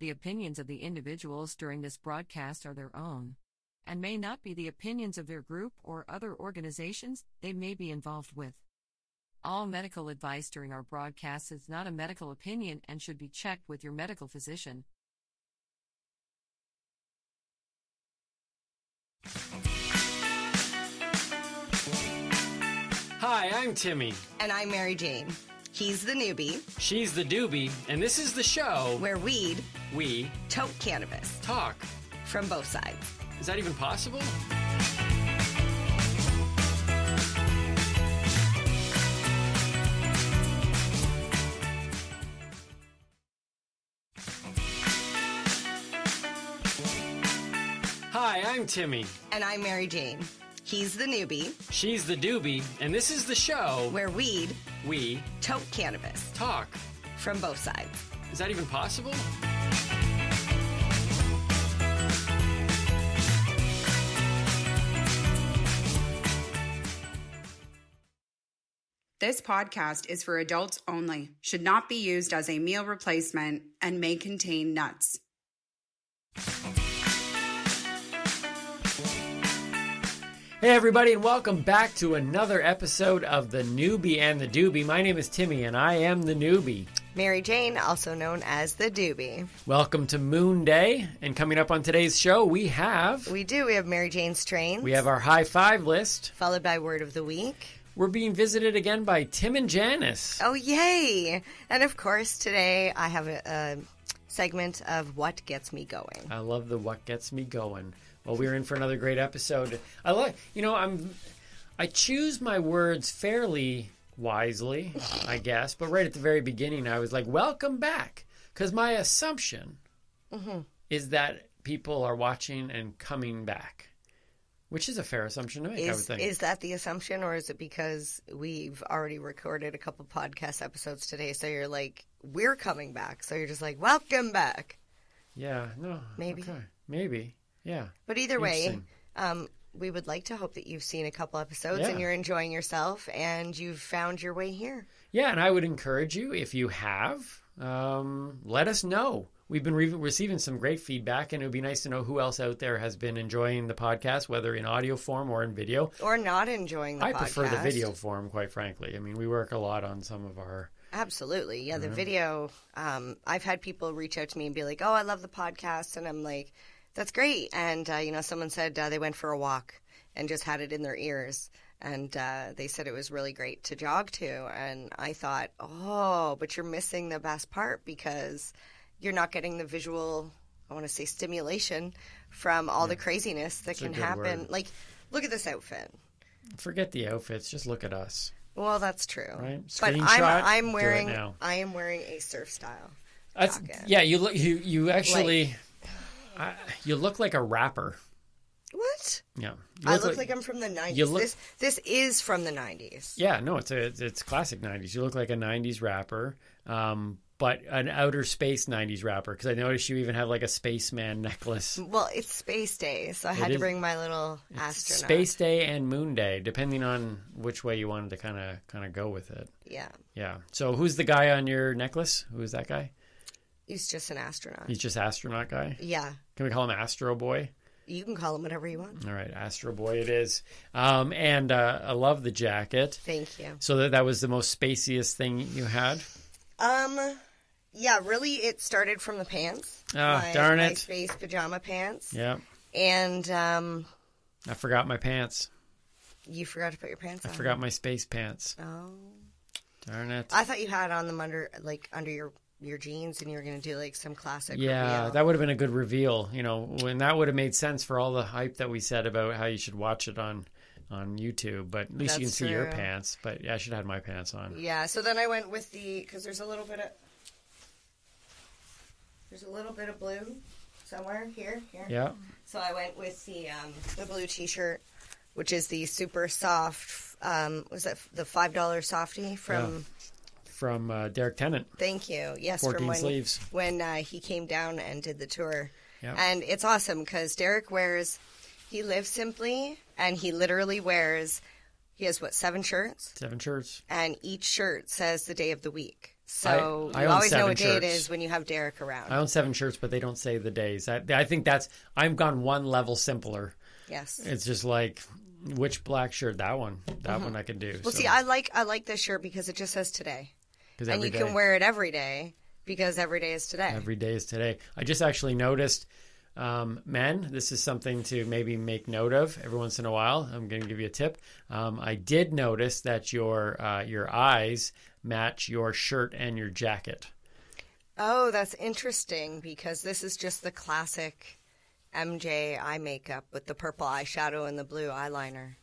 The opinions of the individuals during this broadcast are their own, and may not be the opinions of their group or other organizations they may be involved with. All medical advice during our broadcast is not a medical opinion and should be checked with your medical physician. Hi, I'm Timmy. And I'm Mary Jane. He's the newbie. She's the doobie, and this is the show where we tote cannabis. Talk. From both sides. Is that even possible? Hi, I'm Timmy. And I'm Mary Jane. He's the newbie. She's the doobie, and this is the show where we tote cannabis. Talk. From both sides. Is that even possible? This podcast is for adults only, should not be used as a meal replacement, and may contain nuts. Hey everybody, and welcome back to another episode of the Noobie and the Doobie. My name is Timmy, and I am the newbie. Mary Jane, also known as the doobie. Welcome to Moon Day, and coming up on today's show, we have Mary Jane's Strains. We have our high five list. Followed by Word of the Week. We're being visited again by Tim and Janice. Oh, yay! And of course, today I have a segment of What Gets Me Going. I love the What Gets Me Going. Well, we're in for another great episode. I choose my words fairly wisely, I guess. But right at the very beginning, I was like, welcome back. Because my assumption is that people are watching and coming back. Which is a fair assumption to make, I would think. Is that the assumption, or is it because we've already recorded a couple podcast episodes today, so you're like, we're coming back. So you're just like, welcome back. Yeah, no. Maybe. Okay. Maybe. Yeah. But either way, we would like to hope that you've seen a couple episodes and you're enjoying yourself and you've found your way here. Yeah, and I would encourage you, if you have, let us know. We've been receiving some great feedback, and it would be nice to know who else out there has been enjoying the podcast, whether in audio form or in video. Or not enjoying the podcast. I prefer the video form, quite frankly. I mean, we work a lot on some of our... Absolutely. Yeah, the video, I've had people reach out to me and be like, oh, I love the podcast, and I'm like... That's great. And, someone said they went for a walk and just had it in their ears. And they said it was really great to jog to. And I thought, oh, but you're missing the best part because you're not getting the visual, I want to say, stimulation from all the craziness that can happen. Word. Like, look at this outfit. Forget the outfits. Just look at us. Well, that's true. Right? But I am wearing a surf style jacket. Yeah, you actually... you look like a rapper. What? Yeah. I look like I'm from the 90s. This is from the 90s. Yeah, no, it's classic 90s. You look like a 90s rapper, but an outer space 90s rapper, because I noticed you even have like a spaceman necklace. Well, it's Space Day, so I had to bring my little astronaut. Space Day and Moon Day, depending on which way you wanted to kind of go with it. Yeah. Yeah. So who's the guy on your necklace? Who is that guy? He's just an astronaut. He's just astronaut guy? Yeah. Can we call him Astro Boy? You can call him whatever you want. All right, Astro Boy it is. And I love the jacket. Thank you. So that was the most spaciest thing you had? Yeah, really it started from the pants. Darn it. My space pajama pants. Yeah. And I forgot my pants. You forgot to put your pants on? I forgot my space pants. Oh. Darn it. I thought you had on them under your jeans, and you were going to do like some classic reveal. That would have been a good reveal, and that would have made sense for all the hype that we said about how you should watch it on YouTube, but at least you can see your pants. But yeah, I should have had my pants on. Yeah, so then I went with because there's a little bit of blue somewhere here. Yeah. So I went with the blue t-shirt, which is the super soft, was that the $5 softie from Derek Tennant. Thank you. Yes, 14 sleeves. When he came down and did the tour. Yep. And it's awesome because Derek he lives simply, and he literally wears, he has 7 shirts? 7 shirts. And each shirt says the day of the week. So I you own always know 7 what day it shirts. is when you have Derek around. I own 7 shirts, but they don't say the days. I think I've gone one level simpler. Yes. It's just like, which black shirt? That one I can do. Well, so. see, I like this shirt because it just says today. And you day. can wear it every day because every day is today. Every day is today. I just actually noticed, men, this is something to maybe make note of every once in a while. I'm going to give you a tip. I did notice that your eyes match your shirt and your jacket. Oh, that's interesting because this is just the classic MJ eye makeup with the purple eyeshadow and the blue eyeliner.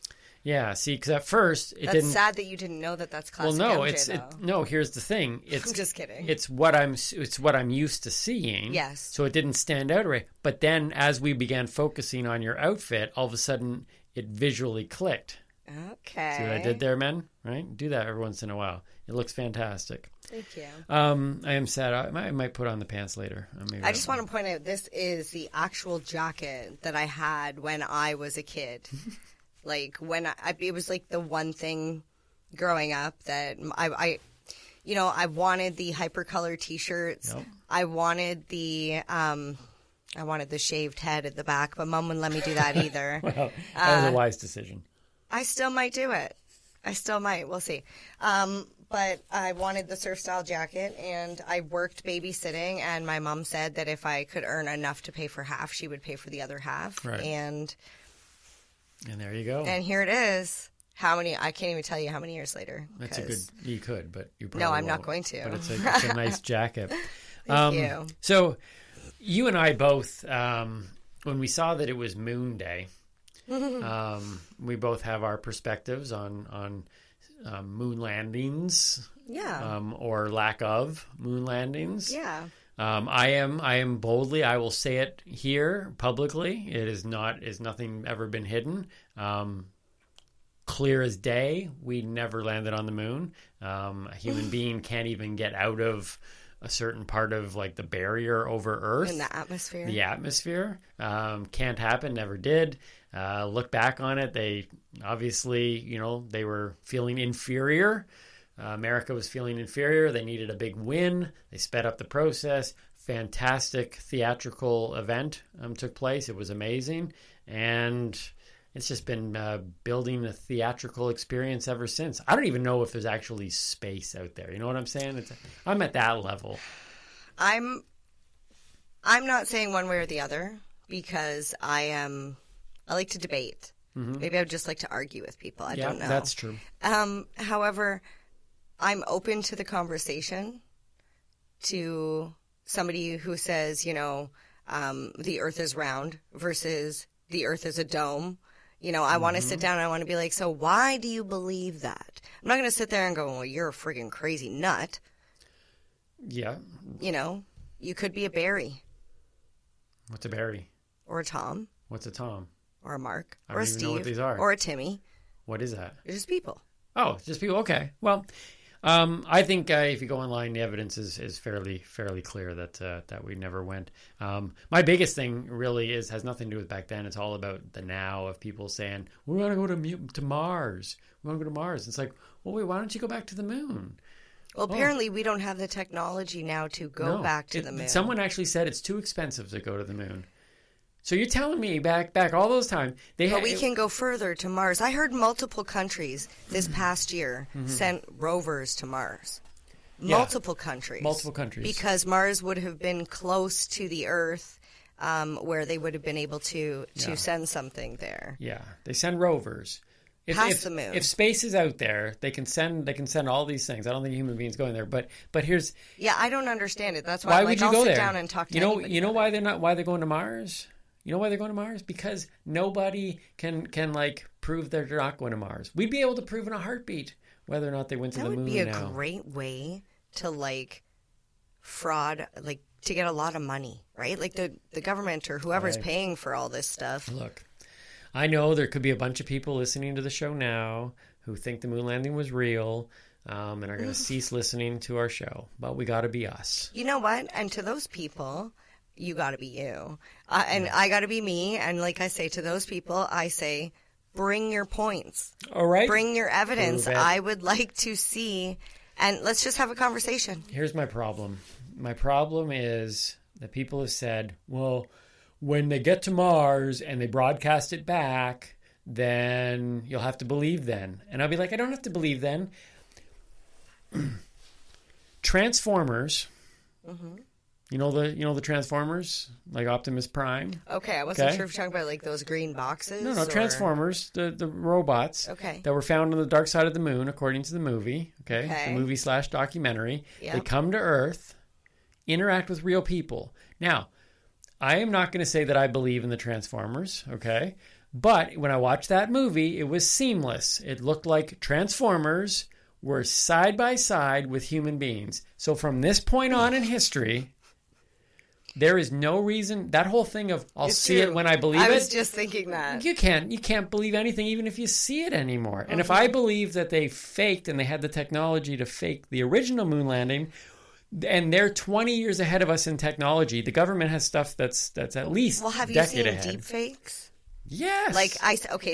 Yeah, see, because at first it that's didn't. Sad that you didn't know that that's classic. Well, no, MJ, no. Here's the thing. It's I'm just kidding. It's what I'm used to seeing. Yes. So it didn't stand out right. But then, as we began focusing on your outfit, all of a sudden it visually clicked. Okay. See what I did there, men? Right? Do that every once in a while. It looks fantastic. Thank you. I am sad. I might put on the pants later. I just want to point out this is the actual jacket that I had when I was a kid. Like when it was like the one thing growing up that I wanted the hypercolor T-shirts. Yep. I wanted the shaved head at the back, but Mom wouldn't let me do that either. Well, that was a wise decision. I still might do it. I still might. We'll see. But I wanted the surf style jacket, and I worked babysitting, and my mom said that if I could earn enough to pay for half, she would pay for the other half. Right. And there you go. And here it is. How many? I can't even tell you how many years later. That's a good. You could, but you probably No, I'm won't. not going to. But it's a nice jacket. Thank you. So, you and I both, when we saw that it was Moon Day, we both have our perspectives on moon landings. Yeah. Or lack of moon landings. Yeah. I am boldly, I will say it here publicly. It is nothing ever been hidden. Clear as day, we never landed on the moon. A human being can't even get out of a certain part of like the barrier over Earth. In the atmosphere. The atmosphere. Can't happen, never did. Look back on it, they obviously, they were feeling inferior. America was feeling inferior. They needed a big win. They sped up the process. Fantastic theatrical event took place. It was amazing. And it's just been building a theatrical experience ever since. I don't even know if there's actually space out there. You know what I'm saying? I'm at that level. I'm not saying one way or the other because I like to debate. Mm-hmm. Maybe I would just like to argue with people. I don't know. That's true. However, I'm open to the conversation to somebody who says, the earth is round versus the earth is a dome. I want to sit down and I want to be like, so why do you believe that? I'm not going to sit there and go, well, you're a friggin' crazy nut. Yeah. You could be a Barry. What's a Barry? Or a Tom. What's a Tom? Or a Mark. I Or don't a even Steve. know what these are. Or a Timmy. What is that? They're just people. Oh, just people. Okay. Well, I think if you go online, the evidence is fairly clear that we never went. My biggest thing really has nothing to do with back then. It's all about the now of people saying, we want to go to Mars. We want to go to Mars. It's like, well, wait, why don't you go back to the moon? Well, apparently we don't have the technology now to go back to the moon. Someone actually said it's too expensive to go to the moon. So you're telling me back all those times but we can go further to Mars. I heard multiple countries this past year sent rovers to Mars. Yeah. Multiple countries. Because Mars would have been close to the Earth, where they would have been able to send something there. Yeah, they send rovers. Past the moon. If space is out there, they can send all these things. I don't think human beings going there, but here's I don't understand it. That's why would you I'll go sit there? Down and talk to you know why they're going to Mars? You know why they're going to Mars? Because nobody can prove they're not going to Mars. We'd be able to prove in a heartbeat whether or not they went to the moon. That would be a great way to fraud, to get a lot of money, right? Like the government or whoever's paying for all this stuff. Look, I know there could be a bunch of people listening to the show now who think the moon landing was real and are going to cease listening to our show. But we got to be us. You know what? And to those people, you got to be you. And I got to be me. And like I say to those people, I say, bring your points. All right. Bring your evidence. I would like to see And let's just have a conversation. Here's my problem. My problem is that people have said, well, when they get to Mars and they broadcast it back, then you'll have to believe then. And I'll be like, I don't have to believe then. Transformers. Mm-hmm. You know the Transformers, like Optimus Prime. Okay, I wasn't sure if you're talking about like those green boxes. No, Transformers, the robots. Okay. That were found on the dark side of the moon, according to the movie. Okay. The movie / documentary. Yep. They come to Earth, interact with real people. Now, I am not going to say that I believe in the Transformers. Okay, but when I watched that movie, it was seamless. It looked like Transformers were side by side with human beings. So from this point on in history. There is no reason, that whole thing of I'll see it when I believe it. I was just thinking that. You can't believe anything even if you see it anymore. And if I believe that they faked and they had the technology to fake the original moon landing, and they're 20 years ahead of us in technology, the government has stuff that's at least have a you decade seen ahead. deep fakes? Yes.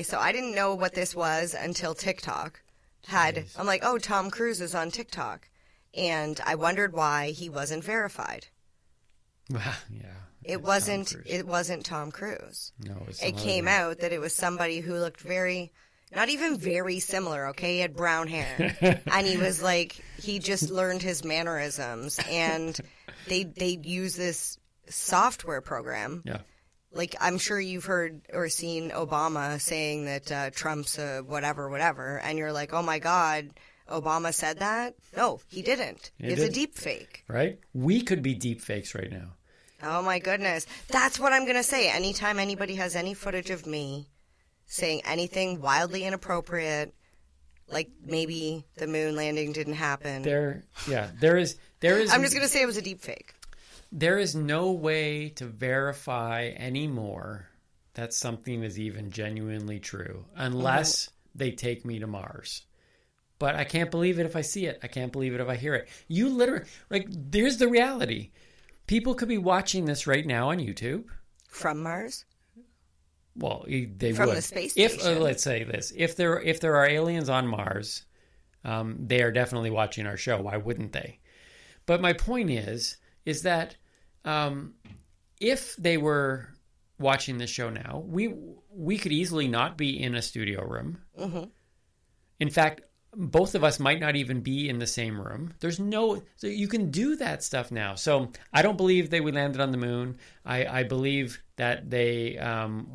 So I didn't know what this was until TikTok had, I'm like, oh, Tom Cruise is on TikTok. And I wondered why he wasn't verified. Yeah. It wasn't Tom Cruise. No, it came out that it was somebody who looked not even very similar, okay? He had brown hair. And he was like, he just learned his mannerisms. And they use this software program. Yeah. Like, I'm sure you've heard or seen Obama saying that Trump's whatever. And you're like, oh my God, Obama said that? No, he didn't. It's a deep fake. Right? We could be deep fakes right now. Oh my goodness. That's what I'm going to say. Anytime anybody has any footage of me saying anything wildly inappropriate, like maybe the moon landing didn't happen. There is. I'm just going to say it was a deep fake. There is no way to verify anymore that something is even genuinely true unless they take me to Mars. But I can't believe it if I see it. I can't believe it if I hear it. You literally, there's the reality. People could be watching this right now on YouTube. From Mars? Well, they From would. The space station. If let's say this. If there are aliens on Mars, they are definitely watching our show. Why wouldn't they? But my point is that if they were watching this show now, we could easily not be in a studio room. Mm-hmm. In fact, both of us might not even be in the same room. So you can do that stuff now. So I don't believe we landed on the moon. I believe that they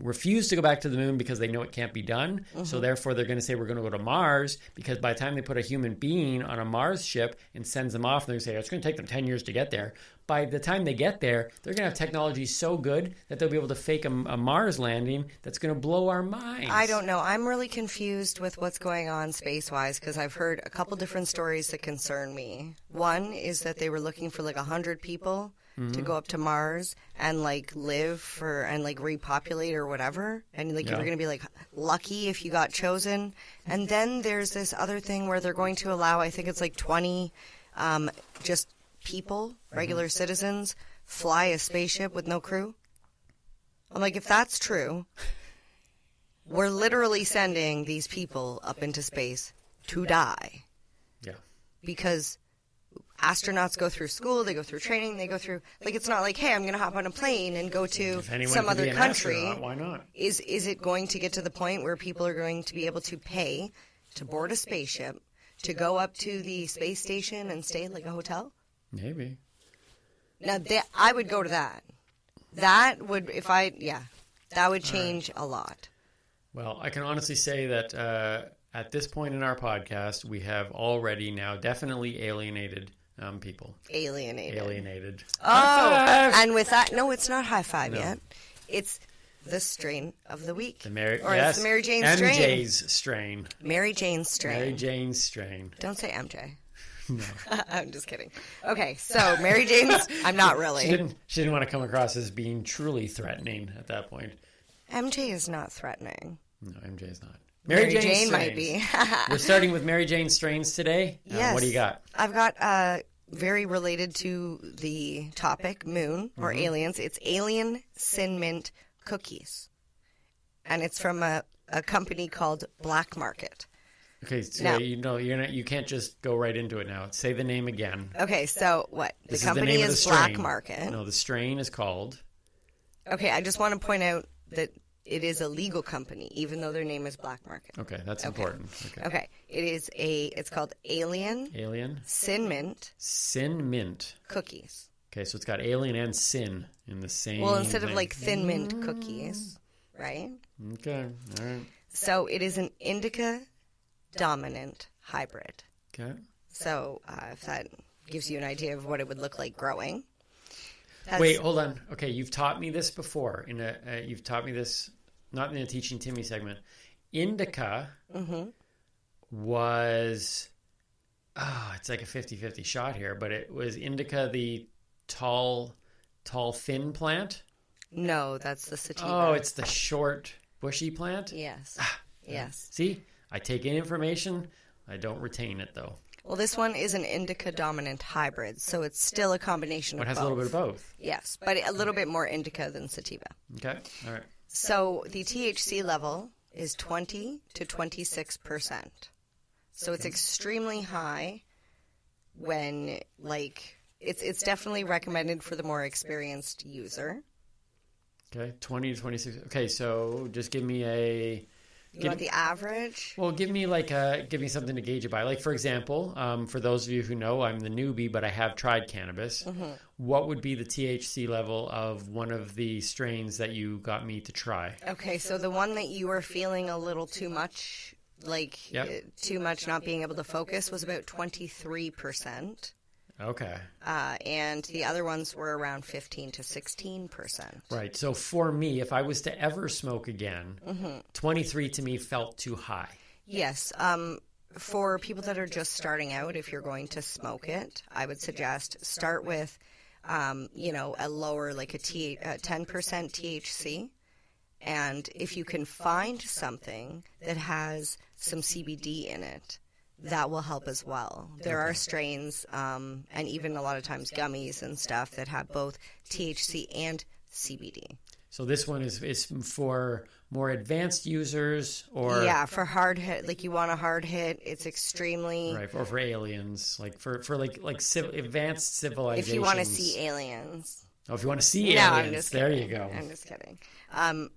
refuse to go back to the moon because they know it can't be done. Mm-hmm. So therefore they're going to say we're going to go to Mars, because by the time they put a human being on a Mars ship and sends them off, they're going to say it's going to take them 10 years to get there. By the time they get there, they're going to have technology so good that they'll be able to fake a Mars landing that's going to blow our minds. I don't know. I'm really confused with what's going on space-wise, because I've heard a couple different stories that concern me. One is that they were looking for 100 people to go up to Mars and live and repopulate or whatever. And you were going to be lucky if you got chosen. And then there's this other thing where they're going to allow, I think it's 20 just people, regular citizens, fly a spaceship with no crew. I'm like, if that's true, we're literally sending these people up into space to die. Yeah. Because astronauts go through school, they go through training, they go through, it's not like, hey, I'm going to hop on a plane and go to some other country. Why not? Is it going to get to the point where people are going to be able to pay to board a spaceship, to go up to the space station and stay in a hotel? Maybe. Now, I would go to that. That would, that would change a lot. Well, I can honestly say that at this point in our podcast, we have already now definitely alienated people. Alienated. Oh, and with that, no, it's not high five yet. It's the strain of the week. It's the Mary Jane strain. MJ's strain. Mary Jane's strain. Mary Jane's strain. Don't say MJ. No. I'm just kidding. Okay, so Mary Jane's, I'm not really. She didn't want to come across as being truly threatening at that point. MJ is not threatening. No, MJ is not. Mary Jane might be. We're starting with Mary Jane strains today. Yes. What do you got? I've got very related to the topic, moon or aliens. It's alien sin mint cookies. And it's from a company called Black Market. Okay, so Now- you can't just go right into it now. Say the name again. Okay, so what? The This company is the name of is the Black strain. Market. No, the strain is called. Okay, I just want to point out that it is a legal company, even though their name is Black Market. Okay, that's important. Okay. Okay, it's called Alien Sin Mint Sin Mint. Cookies. Okay, so it's got alien and sin in the same. Well, instead of thing. like Thin Mint cookies, right? Okay, all right. So it is an indica dominant hybrid. Okay. So if that gives you an idea of what it would look like growing. Wait, hold on. Okay, you've taught me this before. You've taught me this, not in the Teaching Timmy segment. Indica was, it's like a 50-50 shot here, but it was indica the tall, thin plant? No, that's the sativa. Oh, it's the short, bushy plant? Yes. Yes. See, I take in information, I don't retain it though. Well, this one is an indica dominant hybrid, so it's still a combination But of it has both. a little bit of both. Yes, but a little bit more indica than sativa. Okay, all right. So the THC level is 20 to 26%. So it's extremely high when, like, it's definitely recommended for the more experienced user. Okay, 20 to 26. Okay, so just give me You want the average? Well, give me something to gauge it by. Like, for example, for those of you who know, I'm the newbie, but I have tried cannabis. What would be the THC level of one of the strains that you got me to try? Okay, so the one that you were feeling a little too much, too much not being able to focus, was about 23%. Okay. And the other ones were around 15 to 16%. Right. So for me, if I was to ever smoke again, 23 to me felt too high. Yes. For people that are just starting out, if you're going to smoke it, I would suggest start with, a lower, like a 10% THC. And if you can find something that has some CBD in it, that will help as well. There are strains, and even a lot of times gummies and stuff that have both THC and CBD. So this one is for more advanced users, or for hard hit. Like you want a hard hit. It's extremely right, or for aliens, like for advanced civilizations. if you want to see aliens. Oh, if you want to see No, aliens, I'm just there kidding. you go. I'm just kidding. I'm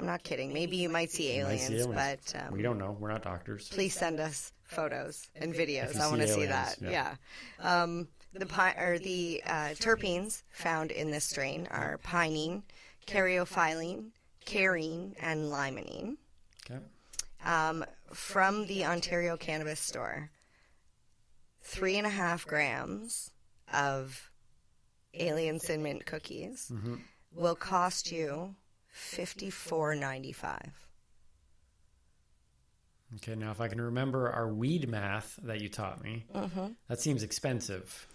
not kidding. Maybe you might see aliens, but we don't know. We're not doctors. please send us photos and videos. If you I want to see see aliens, that. yeah. The terpenes found in this strain are pinene, caryophyllene, carine, and limonene. Okay. From the Ontario Cannabis Store, 3.5 grams of Alien Sin Mint cookies will cost you $54.95. Okay, now if I can remember our weed math that you taught me, that seems expensive.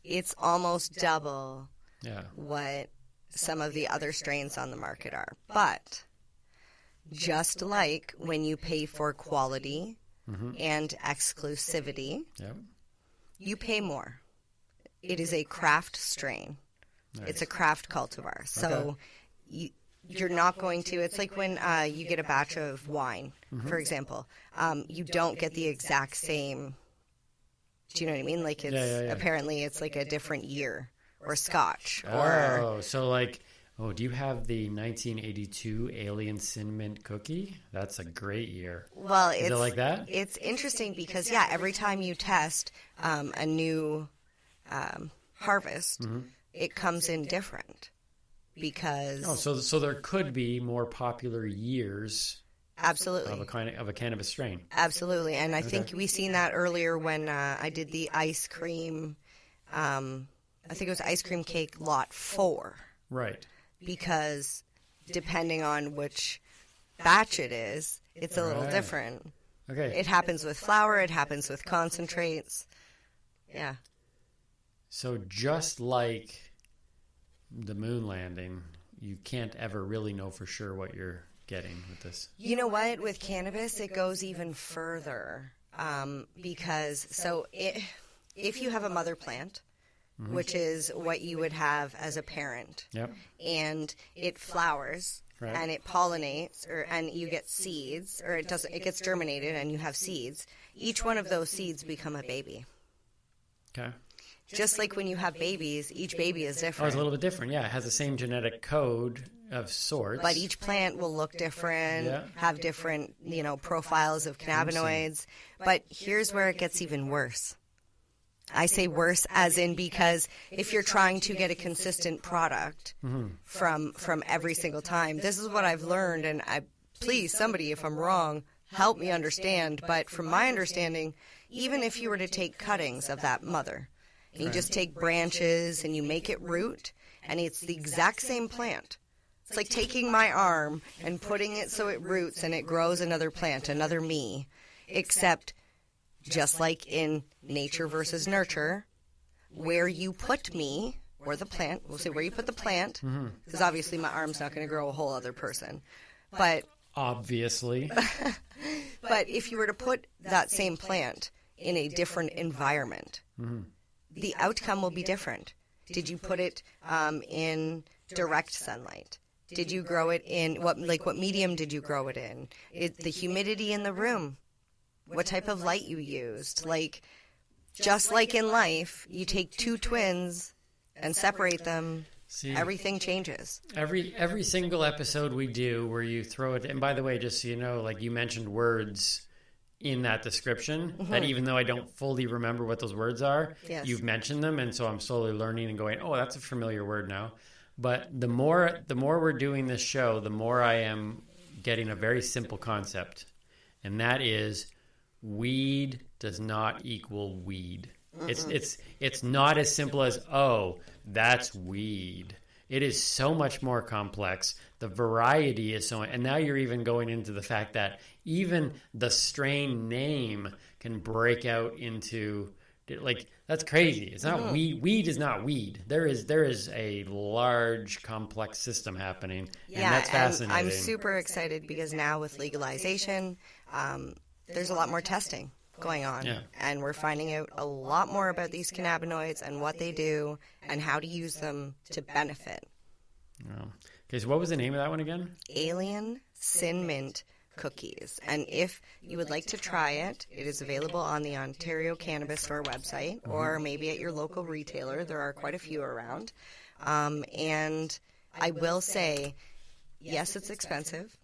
It's almost double Yeah. what some of the other strains on the market are. But just like when you pay for quality and exclusivity, Yep. you pay more. It is a craft strain. Nice. It's a craft cultivar. So you're not going to, it's like when you get a batch of wine, for example. You don't get the exact same, do you know what I mean? Like it's apparently it's like a different year or scotch. Do you have the 1982 Alien Sin Mint cookie? That's a great year. Well, Is it like that? It's interesting because, every time you test a new harvest, it comes in different because... So there could be more popular years Absolutely. of a cannabis strain. Absolutely. And I think we seen that earlier when I did the ice cream, I think it was ice cream cake lot 4. Right. Because depending on which batch it is, it's a little different. Okay. It happens with flour, it happens with concentrates. Yeah. So just like the moon landing, you can't ever really know for sure what you're getting with this. You know what? With cannabis, it goes even further because if you have a mother plant, which is what you would have as a parent, and it flowers and it pollinates, and you get seeds, or it gets germinated and you have seeds. each one of those seeds become a baby. Okay. Just like when you have babies, each baby is different. Oh, it's a little bit different. Yeah, it has the same genetic code of sorts. But each plant will look different, have different, profiles of cannabinoids. But here's where it gets even worse. I say worse as in because if you're trying to get a consistent product from every single time, this is what I've learned, and please, somebody, if I'm wrong, help me understand. But from my understanding, even if you were to take cuttings of that mother, and you just take branches and you make it root, and it's the exact same plant. It's like taking my arm and putting it so it roots and it grows another plant, another me, except just like in nature versus nurture, where you put me, or the plant, we'll say where you put the plant, because obviously my arm's not going to grow a whole other person. But obviously. But if you were to put that same plant in a different environment, the outcome will be different. Did you put it in direct sunlight? Did you grow it in what medium did you grow it in? The humidity in the room, what type of light you used. Just like in life, you take two twins and separate them. See, everything changes. Every single episode we do where you throw it, and by the way, just so you know, you mentioned words in that description that even though I don't fully remember what those words are, you've mentioned them, and so I'm slowly learning and going, oh, that's a familiar word now. But the more we're doing this show, the more I am getting a very simple concept, and that is weed does not equal weed. It's not as simple as, oh, that's weed. It is so much more complex. The variety is so, and now you're even going into the fact that even the strain name can break out into, that's crazy. It's not weed. Weed is not weed. There is a large, complex system happening, and that's fascinating. I'm super excited because now with legalization, there's a lot more testing going on, and we're finding out a lot more about these cannabinoids and what they do and how to use them to benefit. Oh. Okay, so what was the name of that one again? Alien Sin Mint Cookies. And if you would like to try it, it is available on the Ontario Cannabis Store website or maybe at your local retailer. There are quite a few around. And I will say, yes, it's expensive,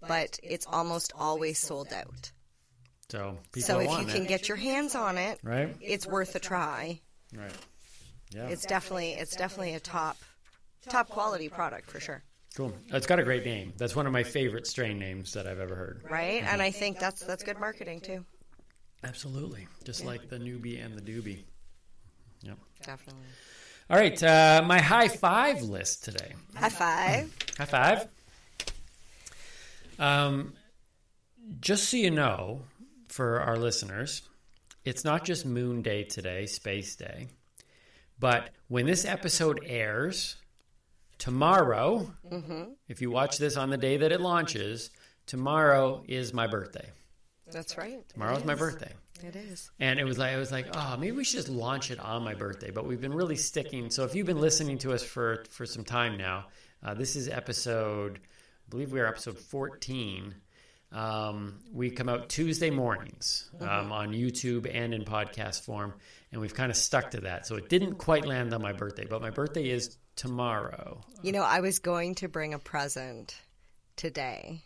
but it's almost always sold out. So if you can get your hands on it, right, it's worth a try. Right. Yeah. It's definitely a top quality product for sure. Cool. It's got a great name. That's one of my favorite strain names that I've ever heard. Right, and I think that's good marketing too. Absolutely. Just like the Noobie and the Doobie. Yep. Definitely. All right, my high five list today. High five. High five. Just so you know, for our listeners, it's not just Moon Day today, Space Day, but when this episode airs, tomorrow, if you watch this on the day that it launches, tomorrow is my birthday. That's right. Tomorrow's my birthday. It is. And it was like, oh, maybe we should just launch it on my birthday. But we've been really sticking. So if you've been listening to us for some time now, this is episode, I believe we are episode 14. We come out Tuesday mornings on YouTube and in podcast form, and we've kind of stuck to that. So it didn't quite land on my birthday, but my birthday is tomorrow. I was going to bring a present today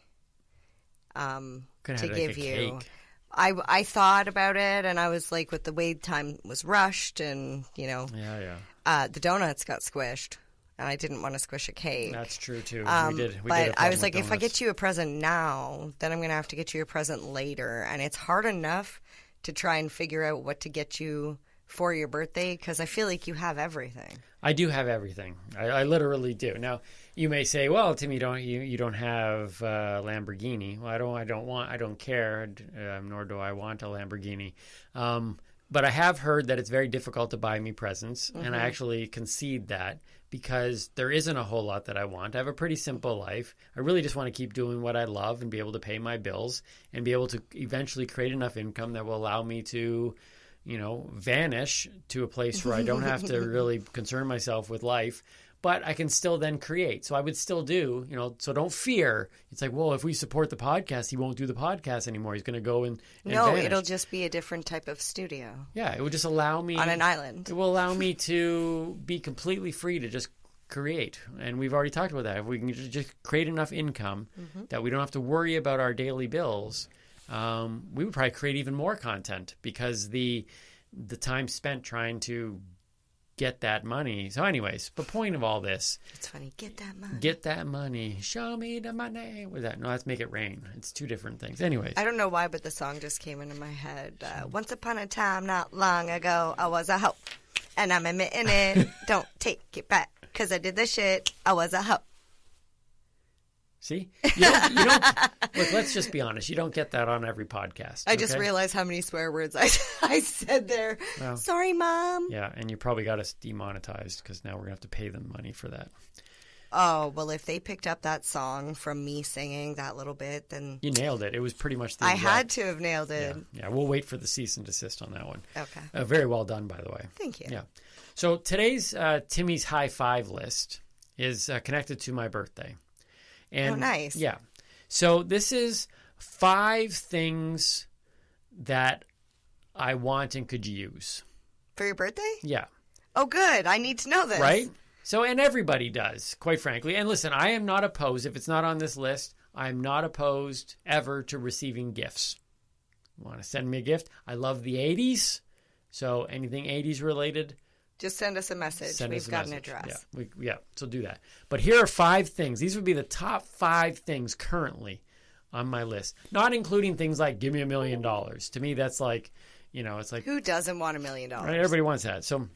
to give you. Cake. I thought about it, and I was like, with the way time was rushed, and the donuts got squished. And I didn't want to squish a cake. That's true, too. But I was like, if I get you a present now, then I'm going to have to get you a present later. And it's hard enough to try and figure out what to get you for your birthday because I feel like you have everything. I do have everything. I literally do. Now, you may say, well, Timmy, you don't have Lamborghini. Well, I don't care, nor do I want a Lamborghini. But I have heard that it's very difficult to buy me presents, and I actually concede that because there isn't a whole lot that I want. I have a pretty simple life. I really just want to keep doing what I love and be able to pay my bills and be able to eventually create enough income that will allow me to, vanish to a place where I don't have to really concern myself with life. but I can still then create. So I would still do, so don't fear. It's like, well, if we support the podcast, he won't do the podcast anymore. He's going to go and No, vanish. it'll just be a different type of studio. Yeah, it would just allow me. On an island. It will allow me to be completely free to just create. And we've already talked about that. If we can just create enough income that we don't have to worry about our daily bills, we would probably create even more content because the time spent trying to get that money. So anyways, the point of all this. It's funny. Get that money. Get that money. Show me the money. What is that? No, that's Make It Rain. It's two different things. Anyways. I don't know why, but the song just came into my head. Once upon a time, not long ago, I was a hoe. And I'm admitting it. Don't take it back. Because I did the shit. I was a hoe. See? You don't look, let's just be honest. You don't get that on every podcast. I just realized how many swear words I said there. Well, sorry, Mom. Yeah, and you probably got us demonetized because now we're going to have to pay them money for that. Oh, well, if they picked up that song from me singing that little bit, then... You nailed it. It was pretty much the I exact... had to have nailed it. Yeah, we'll wait for the cease and desist on that one. Okay. Very well done, by the way. Thank you. Yeah. So today's Timmy's High Five list is connected to my birthday. And, oh, nice. Yeah. So this is 5 things that I want and could use. For your birthday? Yeah. Oh, good. I need to know this. Right? So, and everybody does, quite frankly. And listen, I am not opposed. If it's not on this list, I'm not opposed ever to receiving gifts. You want to send me a gift? I love the 80s. So anything 80s related. Just send us a message. We've got an address. Yeah, so do that. But here are 5 things. These would be the top 5 things currently on my list. Not including things like, give me $1 million. To me, that's like, it's like... Who doesn't want $1 million? Right, everybody wants that. So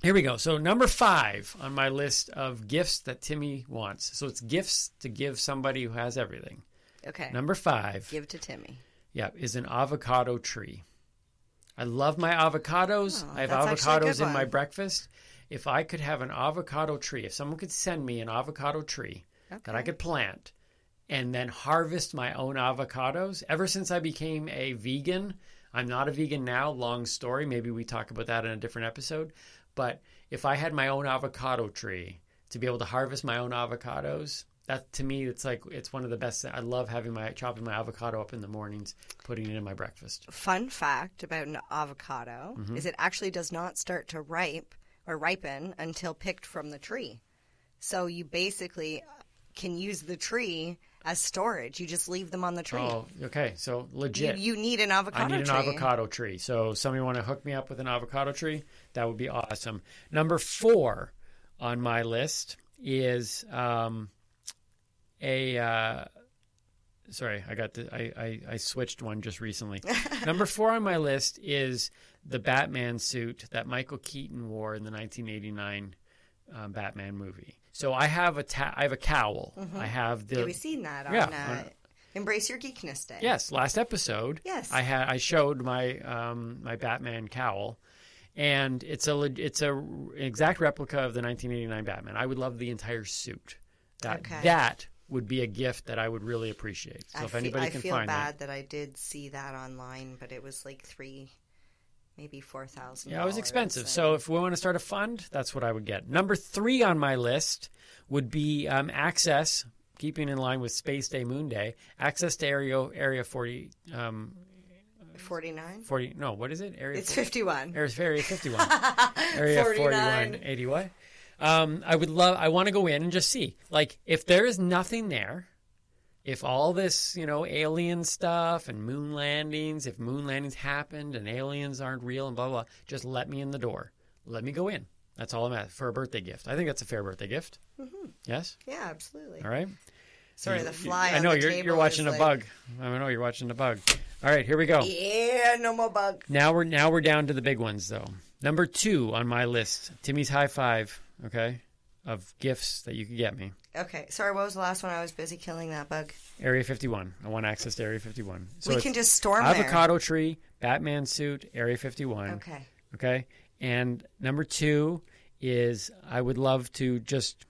here we go. So number 5 on my list of gifts that Timmy wants. So it's gifts to give somebody who has everything. Okay. Number 5. Give to Timmy. Yeah, is an avocado tree. I love my avocados. Oh, I have avocados in my breakfast. If I could have an avocado tree, if someone could send me an avocado tree that I could plant and then harvest my own avocados. Ever since I became a vegan, I'm not a vegan now, long story. Maybe we talk about that in a different episode. But if I had my own avocado tree to be able to harvest my own avocados, that to me, it's one of the best. I love chopping my avocado up in the mornings, putting it in my breakfast. Fun fact about an avocado is it actually does not start to ripen until picked from the tree. So you basically can use the tree as storage. You just leave them on the tree. Oh, okay. So legit. You need an avocado tree. I need an avocado tree. So somebody want to hook me up with an avocado tree? That would be awesome. Number 4 on my list is... sorry, I switched one just recently. Number 4 on my list is the Batman suit that Michael Keaton wore in the 1989 Batman movie. So I have a cowl. I have the. Yeah, we've seen that on Embrace Your Geekness Day. Yes, last episode. Yes, I showed my my Batman cowl, and it's a exact replica of the 1989 Batman. I would love the entire suit. That would be a gift that I would really appreciate. So if anybody can find it. I feel bad that I did see that online, but it was like maybe $4,000. Yeah, it was expensive. So if we want to start a fund, that's what I would get. Number 3 on my list would be access, keeping in line with Space Day, Moon Day, access to Area 40. 49? 40. No, what is it? It's 51. Area 51. Area 41. 80 what? I want to go in and just see. Like, if there is nothing there, if all this, alien stuff and moon landings, if moon landings happened and aliens aren't real and blah, blah, just let me in the door. Let me go in. That's all I'm at for a birthday gift. I think that's a fair birthday gift. Mm-hmm. Yes? Yeah, absolutely. All right. Sorry, the fly I know, on the you're watching a bug. I know you're watching a bug. All right, here we go. Yeah, no more bug. Now we're down to the big ones, though. Number 2 on my list, Timmy's High Five. Okay, of gifts that you could get me. Okay, sorry, what was the last one? I was busy killing that bug. Area 51. I want access to Area 51. So we can just storm there. Avocado tree, Batman suit, Area 51. Okay, and number 2 is I would love to just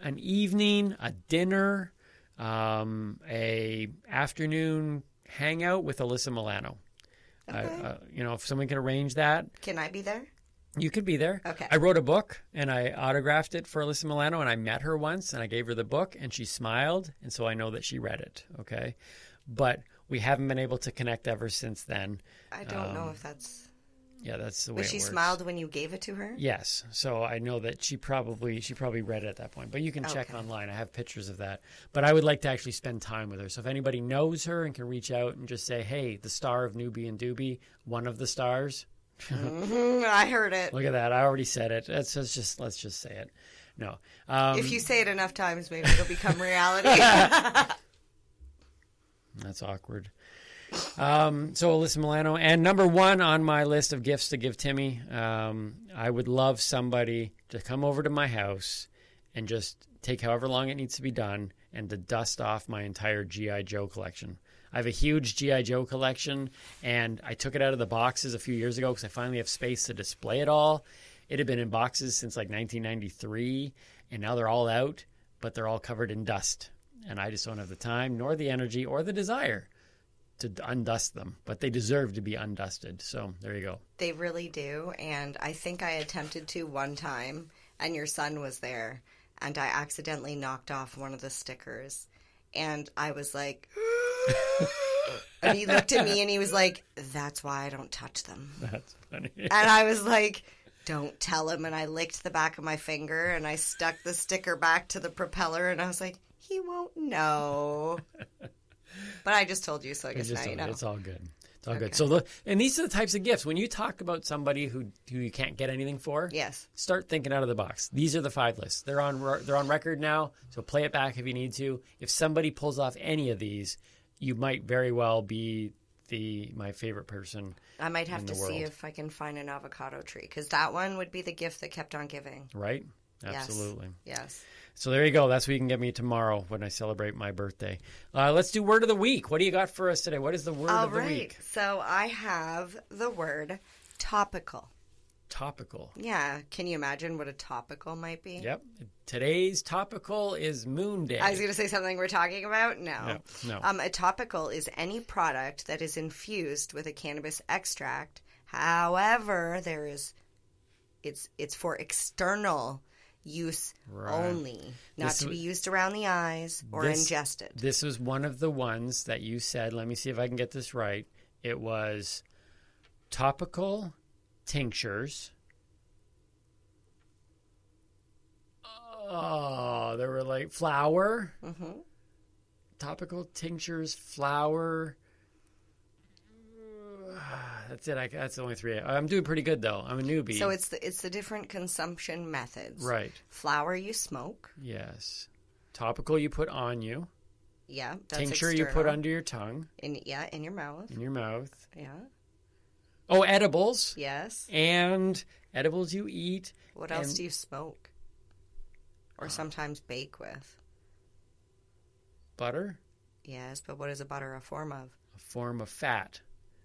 an evening, a dinner, a afternoon hangout with Alyssa Milano. Okay. If someone can arrange that. Can I be there? You could be there. Okay. I wrote a book, and I autographed it for Alyssa Milano, and I met her once, and I gave her the book, and she smiled, and so I know that she read it, okay? But we haven't been able to connect ever since then. I don't know if that's... Yeah, that's the way Was it she works. smiled when you gave it to her? Yes. So I know that she probably read it at that point. But you can check Okay. online. I have pictures of that. But I would like to actually spend time with her. So if anybody knows her and can reach out and just say, hey, the star of Noobie and Doobie, one of the stars. I heard it. Look at that. I already said it. Let's just say it. No. If you say it enough times, maybe it'll become reality. That's awkward. So Alyssa Milano. And number one on my list of gifts to give Timmy, I would love somebody to come over to my house and just take however long it needs to be done and to dust off my entire G.I. Joe collection. I have a huge G.I. Joe collection, and I took it out of the boxes a few years ago because I finally have space to display it all. It had been in boxes since like 1993, and now they're all out, but they're all covered in dust. And I just don't have the time, nor the energy, or the desire to undust them. But they deserve to be undusted. So there you go. They really do. And I think I attempted to one time, and your son was there, and I accidentally knocked off one of the stickers. And I was like... And he looked at me and he was like, that's why I don't touch them. That's funny. And I was like, don't tell him. And I licked the back of my finger and I stuck the sticker back to the propeller and I was like, he won't know. But I just told you, so I guess now you know. It's all good. It's all good. So and these are the types of gifts. When you talk about somebody who you can't get anything for, Yes. start thinking out of the box.Ese are the 5 lists. They're on record now, so play it back if you need to. If somebody pulls off any of these, you might very well be my favorite person. I might have in to the see world. if I can find an avocado tree because that one would be the gift that kept on giving. Right? Absolutely. Yes. So there you go. That's what you can get me tomorrow when I celebrate my birthday. Let's do word of the week. What do you got for us today? What is the word of the week? So I have the word topical. Topical. Yeah. Can you imagine what a topical might be? Yep. Today's topical is Moon Day. I was going to say something we're talking about. No. A topical is any product that is infused with a cannabis extract. However, it's for external use only, not to be used around the eyes or ingested. This was one of the ones that you said. Let me see if I can get this right. It was topical tinctures. Oh, there were like flour. Mm-hmm. Topical tinctures, flour. That's it. That's the only 3. I'm doing pretty good though. I'm a newbie. So it's the different consumption methods. Right. Flour you smoke. Yes. Topical you put on you. Yeah. That's Tincture external. you put under your tongue. In your mouth. In your mouth. Yeah. Oh, edibles. Yes. And edibles you eat. What else do you smoke? Or sometimes bake with? Butter. Yes, but what is a butter a form of? A form of fat.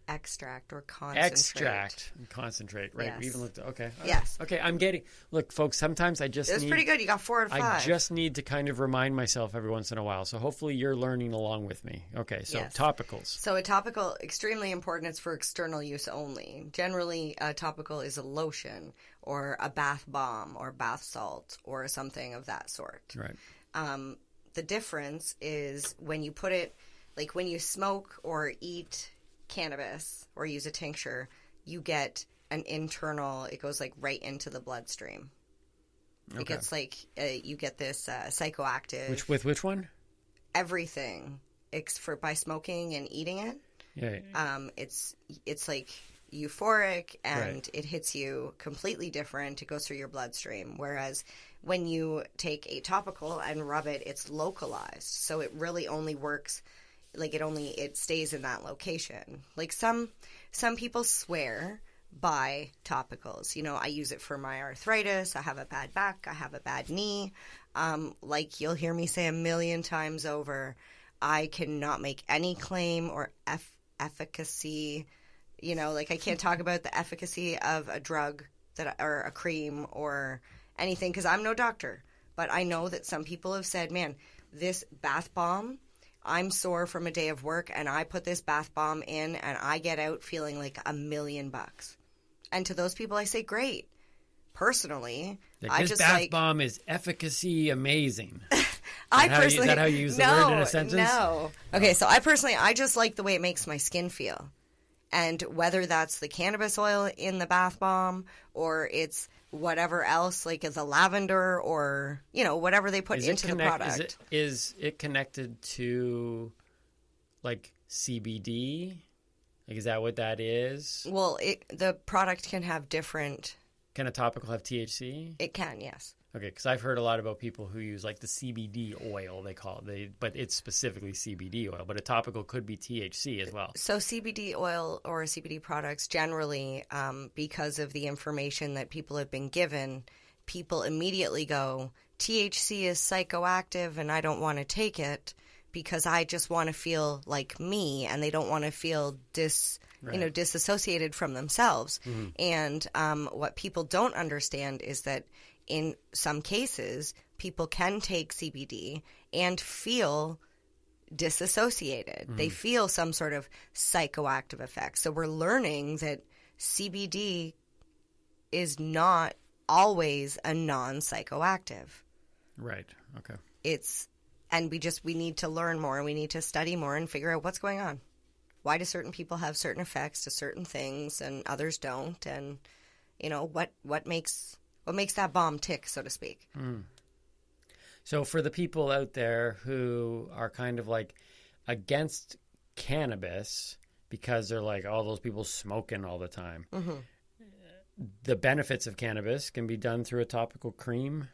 Extract or concentrate. Extract and concentrate. Right. Yes. We even looked. Okay. Yes. Okay. I'm getting. Look, folks. Sometimes I just. It was pretty good. You got 4 out of 5. I just need to kind of remind myself every once in a while. So hopefully you're learning along with me. Okay. So Yes. topicals. So a topical, extremely important. It's for external use only. Generally, a topical is a lotion or a bath bomb or bath salt or something of that sort. Right. The difference is when you put it, like when you smoke or eat cannabis or use a tincture, you get an internal, it goes like right into the bloodstream. Okay. It gets like, you get this psychoactive. Which one? Everything. By smoking and eating it. Yeah. It's like euphoric and Right. it hits you completely different. It goes through your bloodstream. Whereas when you take a topical and rub it, it's localized. So it really only works, like it stays in that location. Like some people swear by topicals. You know, I use it for my arthritis. I have a bad back. I have a bad knee. Like you'll hear me say a million times over, I cannot make any claim or efficacy. You know, like I can't talk about the efficacy of a drug or a cream or anything because I'm no doctor. But I know that some people have said, man, this bath bomb, I'm sore from a day of work and I put this bath bomb in and I get out feeling like $1 million. And to those people I say, great. personally, This bath bomb is efficacy amazing. Is that how you use the word in a sentence? No. Okay, so I just like the way it makes my skin feel. And whether that's the cannabis oil in the bath bomb or it's whatever else, like the lavender or, whatever they put into the product. Is it connected to, like, CBD? Like, is that what that is? Well, the product can have different... Can a topical have THC? It can, yes. Okay, because I've heard a lot about people who use like the CBD oil, they call it, but it's specifically CBD oil, but a topical could be THC as well. So CBD oil or CBD products generally, because of the information that people have been given, people immediately go, THC is psychoactive and I don't want to take it because I just want to feel like me, and they don't want to feel disassociated from themselves. Mm-hmm. And what people don't understand is that in some cases, people can take CBD and feel disassociated. Mm-hmm. They feel some sort of psychoactive effect. So we're learning that CBD is not always a non-psychoactive. Right. Okay. And we need to learn more, and we need to study more and figure out what's going on. Why do certain people have certain effects to certain things and others don't? And, what makes that bomb tick, so to speak? Mm. So for the people out there who are kind of like against cannabis because they're like, oh, those people smoking all the time. Mm-hmm. The benefits of cannabis can be done through a topical cream.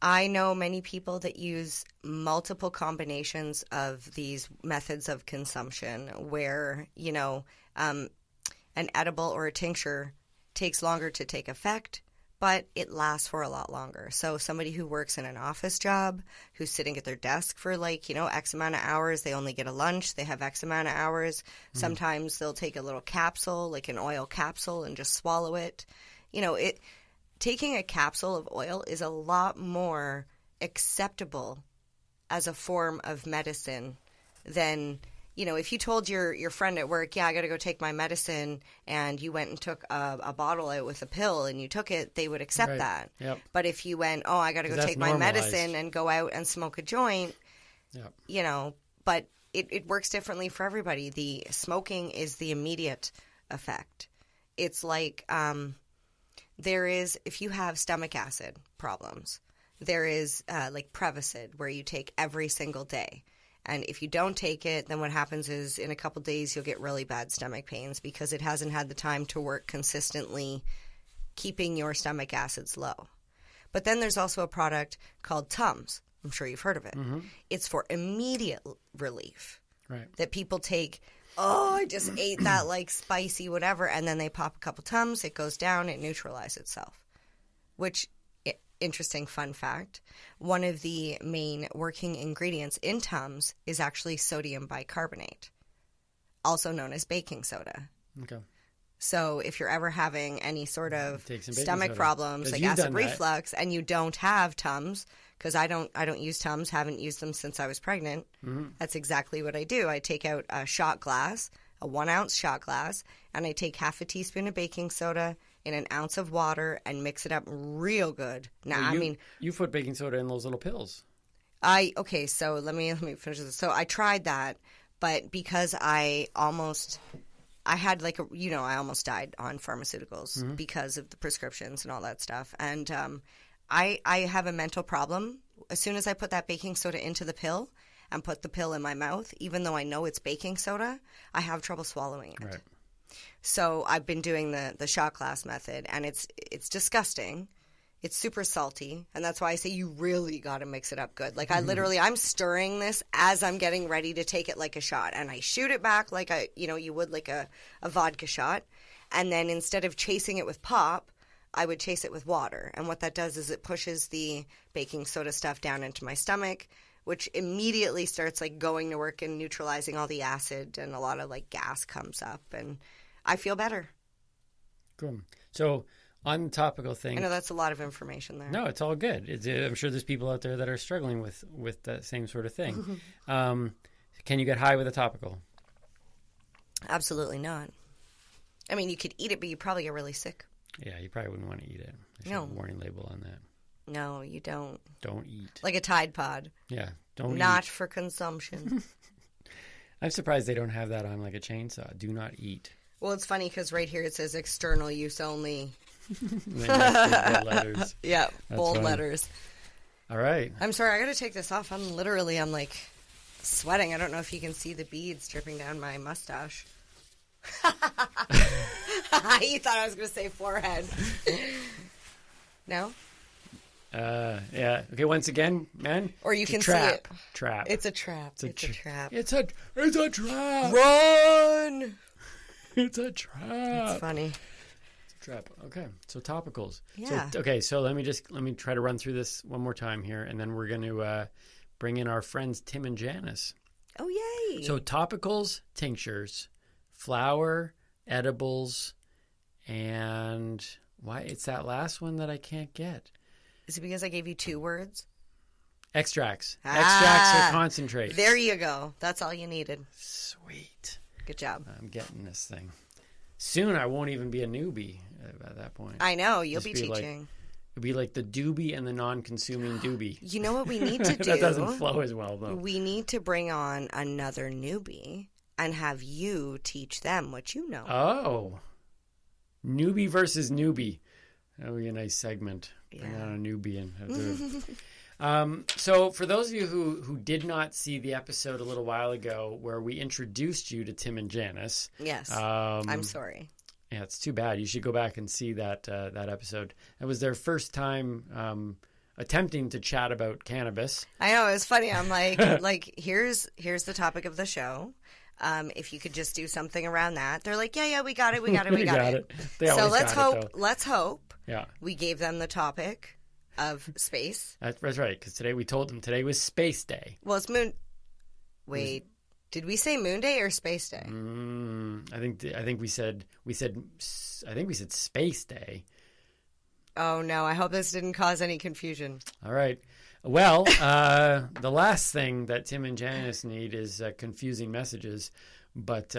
I know many people that use multiple combinations of these methods of consumption where, an edible or a tincture takes longer to take effect, but it lasts for a lot longer. So somebody who works in an office job, who's sitting at their desk for X amount of hours, they only get a lunch, they have X amount of hours. Mm-hmm. Sometimes they'll take a little capsule, like an oil capsule, and just swallow it. Taking a capsule of oil is a lot more acceptable as a form of medicine than, if you told your friend at work, I got to go take my medicine, and you went and took a bottle out with a pill and you took it, they would accept that. Yep. But if you went, I got to go take my medicine and go out and smoke a joint, yep. But it works differently for everybody. The smoking is the immediate effect. It's like... if you have stomach acid problems, there is like Prevacid where you take every single day. And if you don't take it, then what happens is in a couple days you'll get really bad stomach pains because it hasn't had the time to work consistently keeping your stomach acids low. But then there's also a product called Tums. I'm sure you've heard of it. Mm-hmm. It's for immediate relief. Right. That people take... I just ate that spicy whatever, and then they pop a couple Tums, it goes down, it neutralizes itself. Which, interesting fun fact, one of the main working ingredients in Tums is actually sodium bicarbonate, also known as baking soda. Okay. So if you're ever having any sort of stomach problems, like acid reflux, and you don't have Tums, because I don't use Tums, haven't used them since I was pregnant. Mm-hmm. That's exactly what I do. I take out a shot glass, a 1-ounce shot glass, and I take half a teaspoon of baking soda in an ounce of water and mix it up real good. Now, you put baking soda in those little pills. So let me finish this. So I tried that, but because I almost died on pharmaceuticals mm-hmm. because of the prescriptions and all that stuff. And I have a mental problem. As soon as I put that baking soda into the pill and put the pill in my mouth, even though I know it's baking soda, I have trouble swallowing it. Right. So I've been doing the shot glass method, and it's disgusting. It's super salty, and that's why I say you really got to mix it up good. Like I'm stirring this as I'm getting ready to take it like a shot, and I shoot it back like you would like a vodka shot, and then instead of chasing it with pop, I would chase it with water. And what that does is it pushes the baking soda stuff down into my stomach, which immediately starts going to work and neutralizing all the acid, and a lot of gas comes up, and I feel better. Cool. So on the topical thing, I know that's a lot of information there. No, it's all good. I'm sure there's people out there that are struggling with that same sort of thing. Can you get high with a topical? Absolutely not. I mean, you could eat it, but you probably get really sick. Yeah, you probably wouldn't want to eat it. There's a warning label on that. No, you don't. Don't eat. Like a Tide Pod. Yeah, don't Not eat. for consumption. I'm surprised they don't have that on like a chainsaw. Do not eat. Well, it's funny because right here it says external use only. Bold letters. Yeah, That's bold funny. letters. All right. I'm sorry, I got to take this off. I'm like sweating. I don't know if you can see the beads dripping down my mustache. You thought I was going to say forehead. No? Yeah. Okay, once again, man. Or you can trap. see it. Trap. It's a trap. It's a trap. It's a trap. Run! It's a trap. It's funny. Trap. Okay, so topicals. Yeah. So let me try to run through this one more time here, and then we're going to bring in our friends Tim and Janice. Oh, yay. So topicals, tinctures, flower, edibles, and why it's that last one that I can't get. Is it because I gave you 2 words? Extracts. Extracts or concentrate. There you go. That's all you needed. Sweet. Good job. I'm getting this thing. Soon I won't even be a newbie at that point. I know. You'll Just be teaching. It'll be like the doobie and the non-consuming doobie. You know what we need to do? That doesn't flow as well, though. We need to bring on another newbie and have you teach them what you know. Oh. Newbie versus newbie. That would be a nice segment. Bring Yeah. on a newbie and so for those of you who did not see the episode a little while ago where we introduced you to Tim and Janice. Yes. I'm sorry. Yeah, it's too bad. You should go back and see that episode. It was their first time attempting to chat about cannabis. I know, it was funny. I'm like here's the topic of the show. If you could just do something around that. They're like, yeah, we got it. We got it. They So always got it, though. let's hope. Yeah. We gave them the topic of space. That's right, because today we told them today was Space Day. Well, it's Moon. Wait, did we say Moon Day or Space Day? I think we said Space Day. Oh no! I hope this didn't cause any confusion. All right. Well, the last thing that Tim and Janice need is confusing messages, but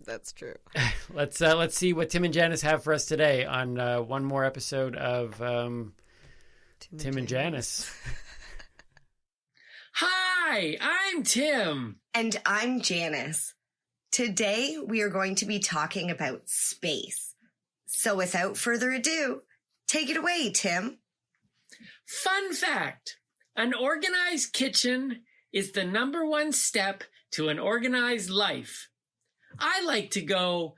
That's true. let's see what Tim and Janice have for us today on one more episode of Tim and Janice. Hi, I'm Tim. And I'm Janice. Today we are going to be talking about space. So without further ado, take it away, Tim. Fun fact, an organized kitchen is the number one step to an organized life. I like to go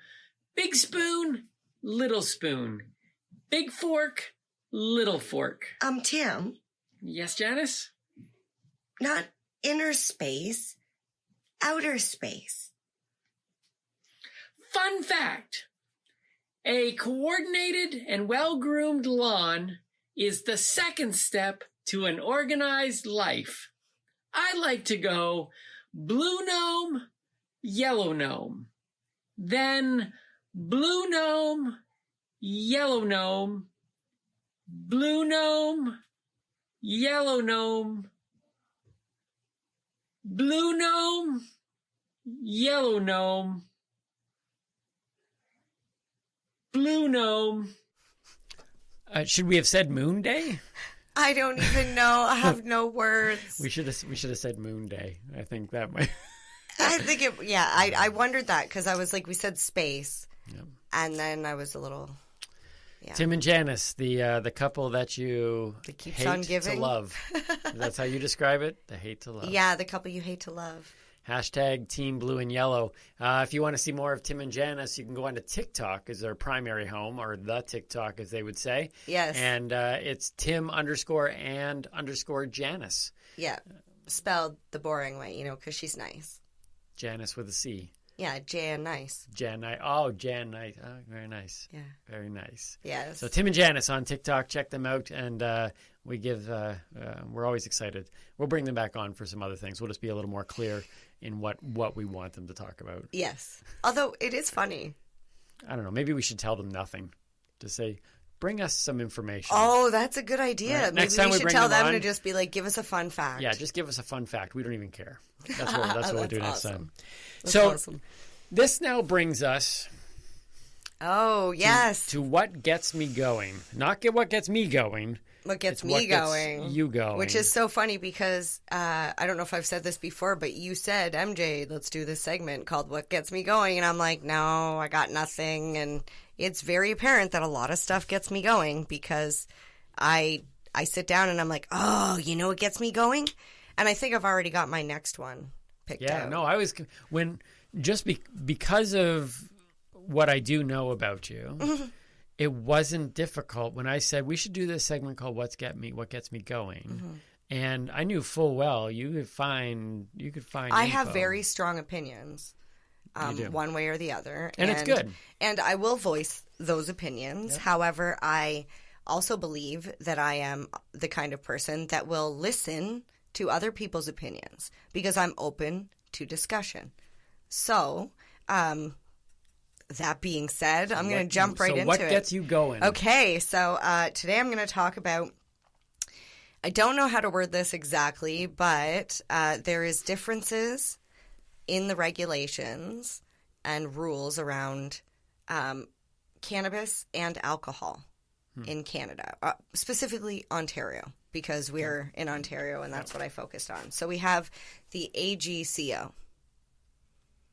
big spoon, little spoon, big fork, little fork. Tim, Yes, Janice? not inner space, outer space. Fun fact, a coordinated and well-groomed lawn is the second step to an organized life. I like to go blue gnome, yellow gnome, then blue gnome, yellow gnome, blue gnome, yellow gnome, blue gnome, yellow gnome, blue gnome. Should we have said Moon Day? I don't even know. I have no words. We should have said Moon Day. I think that might. I think it. Yeah, I wondered that because I was like, we said space, Yep. and then I was a little. Yeah. Tim and Janice, the couple that you keeps hate on to giving. love. That's how you describe it? The hate to love. Yeah, the couple you hate to love. Hashtag Team Blue and Yellow. If you want to see more of Tim and Janice, you can go on to TikTok as their primary home, or the TikTok as they would say. Yes. And it's Tim_and_Janice. Yeah, spelled the boring way, because she's nice. Janice with a C. Yeah, Jan nice. Jan Nice. Oh, Jan Nice. Oh, very nice. Yeah. Very nice. Yes. So Tim and Janice on TikTok, check them out, and we're always excited. We'll bring them back on for some other things. We'll just be a little more clear in what we want them to talk about. Yes. Although it is funny. I don't know. Maybe we should tell them nothing. Just say, bring us some information. Oh, that's a good idea. Right. Maybe Next time we we should bring tell them them on- to just be like, give us a fun fact. Yeah, just give us a fun fact. We don't even care. That's what we'll do next awesome. time. That's so awesome. this now brings us Oh, yes. To what gets me going. Not get what gets me going. What gets It's me what going. Gets you going. Which is so funny because I don't know if I've said this before, but you said, MJ, let's do this segment called What Gets Me Going. And I'm like, no, I got nothing. And it's very apparent that a lot of stuff gets me going because I sit down and I'm like, oh, you know what gets me going? And I think I've already got my next one picked out. Yeah, no, I was because of what I do know about you. It wasn't difficult when I said we should do this segment called What Gets Me Going. And I knew full well you could find I info. have very strong opinions, one way or the other. And it's good. And I will voice those opinions. Yep. However, I also believe that I am the kind of person that will listen to other people's opinions because I'm open to discussion. So, that being said, I'm going to jump right into it. So what gets you going? Okay, so today I'm going to talk about, I don't know how to word this exactly, but there is differences in the regulations and rules around cannabis and alcohol in Canada, specifically Ontario, because we're in Ontario and that's what I focused on. So we have the AGCO.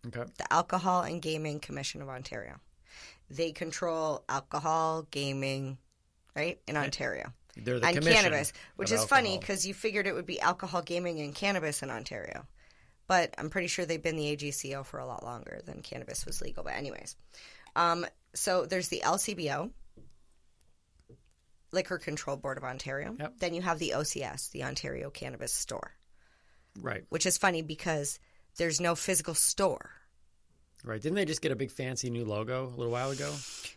Okay. The Alcohol and Gaming Commission of Ontario. They control alcohol, gaming, right, in Ontario. They're the and commission cannabis, which is alcohol. funny because you figured it would be alcohol, gaming, and cannabis in Ontario. But I'm pretty sure they've been the AGCO for a lot longer than cannabis was legal. But anyways, so there's the LCBO, Liquor Control Board of Ontario. Yep. Then you have the OCS, the Ontario Cannabis Store. Right. Which is funny because there's no physical store. Right. Didn't they just get a big fancy new logo a little while ago?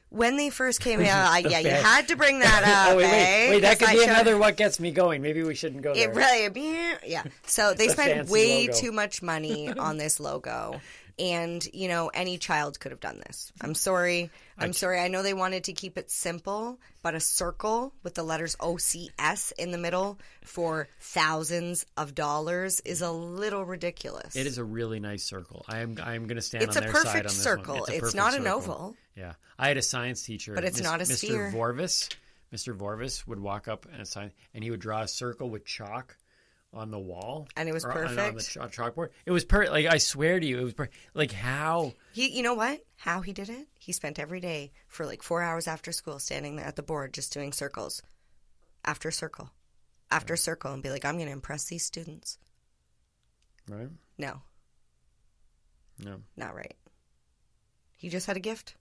When they first came out, you had to bring that up. Wait, that could be another What Gets Me Going. Maybe we shouldn't go there. It really, yeah. So they spent way too much money on this logo. And, you know, any child could have done this. I'm sorry. I know they wanted to keep it simple, but a circle with the letters OCS in the middle for thousands of dollars is a little ridiculous. It is a really nice circle. I am going to stand on their side on this one. It's a perfect circle. It's not an oval. Yeah. I had a science teacher. But it's not a sphere. Mr. Vorvis would walk up and he would draw a circle with chalk on the wall. And it was perfect. On the chalkboard. It was perfect. Like, I swear to you, it was perfect. Like, how? You know what? How he did it? He spent every day for like 4 hours after school standing there at the board just doing circles. After circle. After circle. And be like, I'm going to impress these students. Right? No. No. Not right. He just had a gift.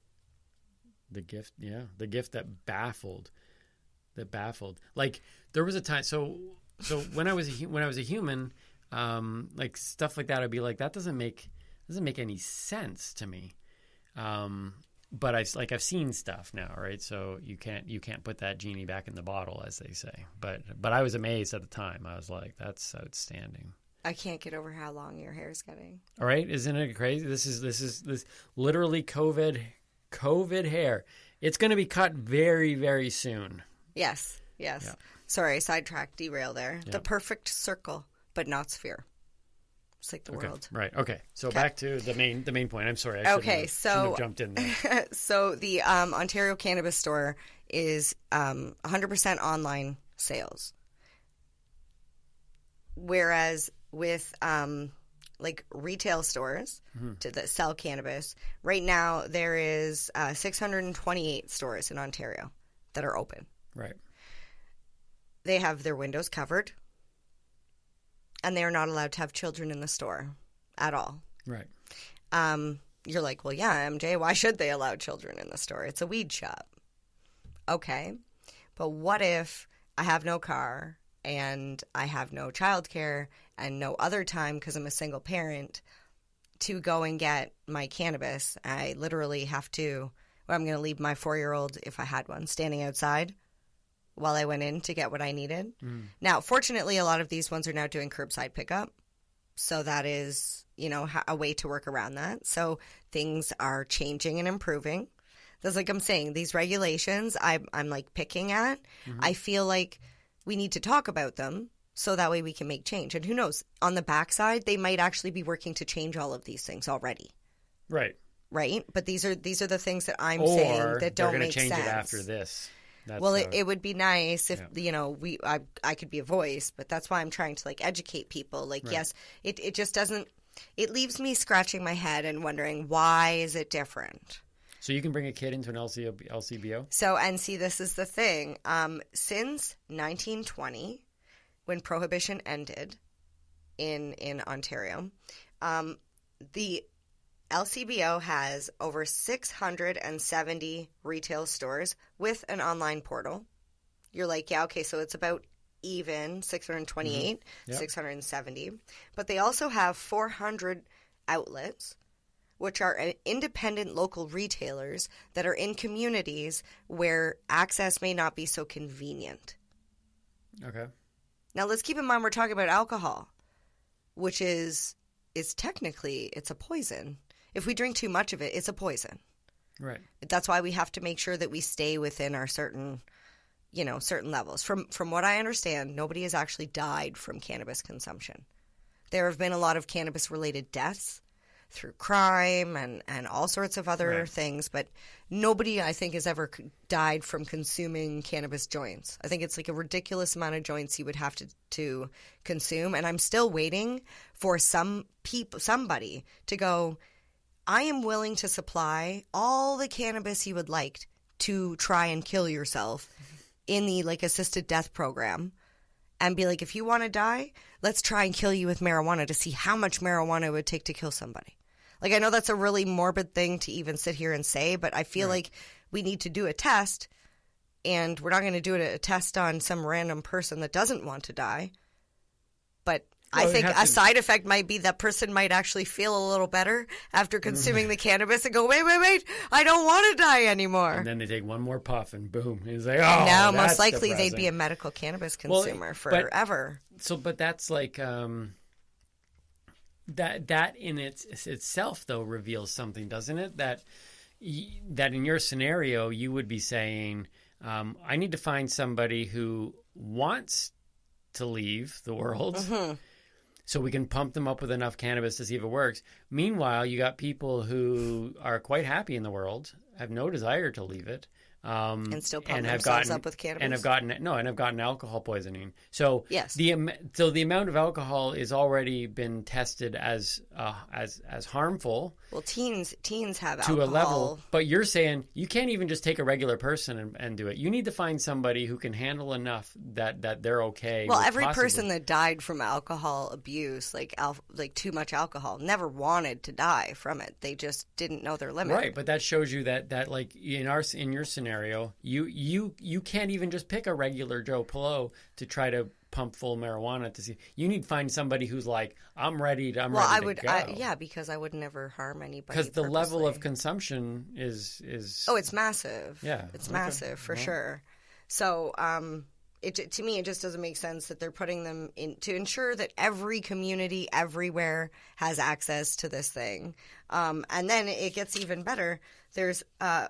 The gift, yeah. The gift that baffled. Like, there was a time... So when I was a human, like stuff like that, I'd be like, that doesn't make any sense to me. But I've seen stuff now, right? So you can't put that genie back in the bottle, as they say. But I was amazed at the time. I was like, that's outstanding. I can't get over how long your hair is getting. All right, isn't it crazy? This is literally COVID hair. It's going to be cut very, very soon. Yes. Yeah. Sorry, sidetrack, derail there. Yeah. The perfect circle, but not sphere. It's like the world. Right. Okay. So back to the main point. I'm sorry. I shouldn't have jumped in there. So the Ontario Cannabis Store is 100% online sales. Whereas with like retail stores that sell cannabis, right now there is 628 stores in Ontario that are open. Right. They have their windows covered, and they are not allowed to have children in the store at all. Right. You're like, well, yeah, MJ, why should they allow children in the store? It's a weed shop. Okay. But what if I have no car and I have no childcare and no other time because I'm a single parent to go and get my cannabis? I literally have to, I'm going to leave my 4-year-old, if I had one, standing outside while I went in to get what I needed. Now, fortunately, a lot of these ones are now doing curbside pickup. So that is, a way to work around that. So things are changing and improving. That's like I'm saying, these regulations I'm like picking at. I feel like we need to talk about them so that way we can make change. And who knows, on the backside, they might actually be working to change all of these things already. Right. right? But these are the things that I'm saying that don't make sense. They're going to change it after this. That's well, it would be nice if I could be a voice, but that's why I'm trying to like educate people. Like, yes, it just doesn't. It leaves me scratching my head and wondering, why is it different? So you can bring a kid into an LCBO? So, and see, this is the thing. Since 1920, when Prohibition ended in Ontario, the LCBO has over 670 retail stores with an online portal. You're like, yeah, okay, so it's about even 628, 670. But they also have 400 outlets, which are independent local retailers that are in communities where access may not be so convenient. Okay. Now, let's keep in mind we're talking about alcohol, which is technically, it's a poison. If we drink too much of it, it's a poison. Right. That's why we have to make sure that we stay within our certain levels. From what I understand, nobody has actually died from cannabis consumption. There have been a lot of cannabis-related deaths through crime and all sorts of other things, but nobody, I think, has ever died from consuming cannabis joints. I think it's like a ridiculous amount of joints you would have to consume, and I'm still waiting for somebody to go, I am willing to supply all the cannabis you would like to try and kill yourself in the like assisted death program, and be like, if you want to die, let's try and kill you with marijuana to see how much marijuana it would take to kill somebody. Like, I know that's a really morbid thing to even sit here and say, but I feel like we need to do a test, and we're not going to do a test on some random person that doesn't want to die. But I think a side effect might be that person might actually feel a little better after consuming the cannabis and go, wait, I don't want to die anymore. And then they take one more puff and boom. It's like, now, most likely they'd be a medical cannabis consumer forever. But that's like that in itself, though, reveals something, doesn't it? That in your scenario, you would be saying, I need to find somebody who wants to leave the world. So we can pump them up with enough cannabis to see if it works. Meanwhile, you got people who are quite happy in the world, have no desire to leave it, and still pump themselves up with cannabis, and have gotten alcohol poisoning. So yes, the amount of alcohol is already been tested as harmful. Well, teens have to alcohol. A level, but you're saying you can't even just take a regular person and do it. You need to find somebody who can handle enough that they're okay. Well, every person that died from alcohol abuse, like too much alcohol, never wanted to die from it. They just didn't know their limit. Right, but that shows you that like in your scenario, you can't even just pick a regular Joe Blow to try to pump full marijuana to see. You need to find somebody who's like, I'm ready to go. Because I would never harm anybody. Because the level of consumption is it's massive. Yeah, it's massive for sure. So to me, it just doesn't make sense that they're putting them in to ensure that every community everywhere has access to this thing. And then it gets even better. There's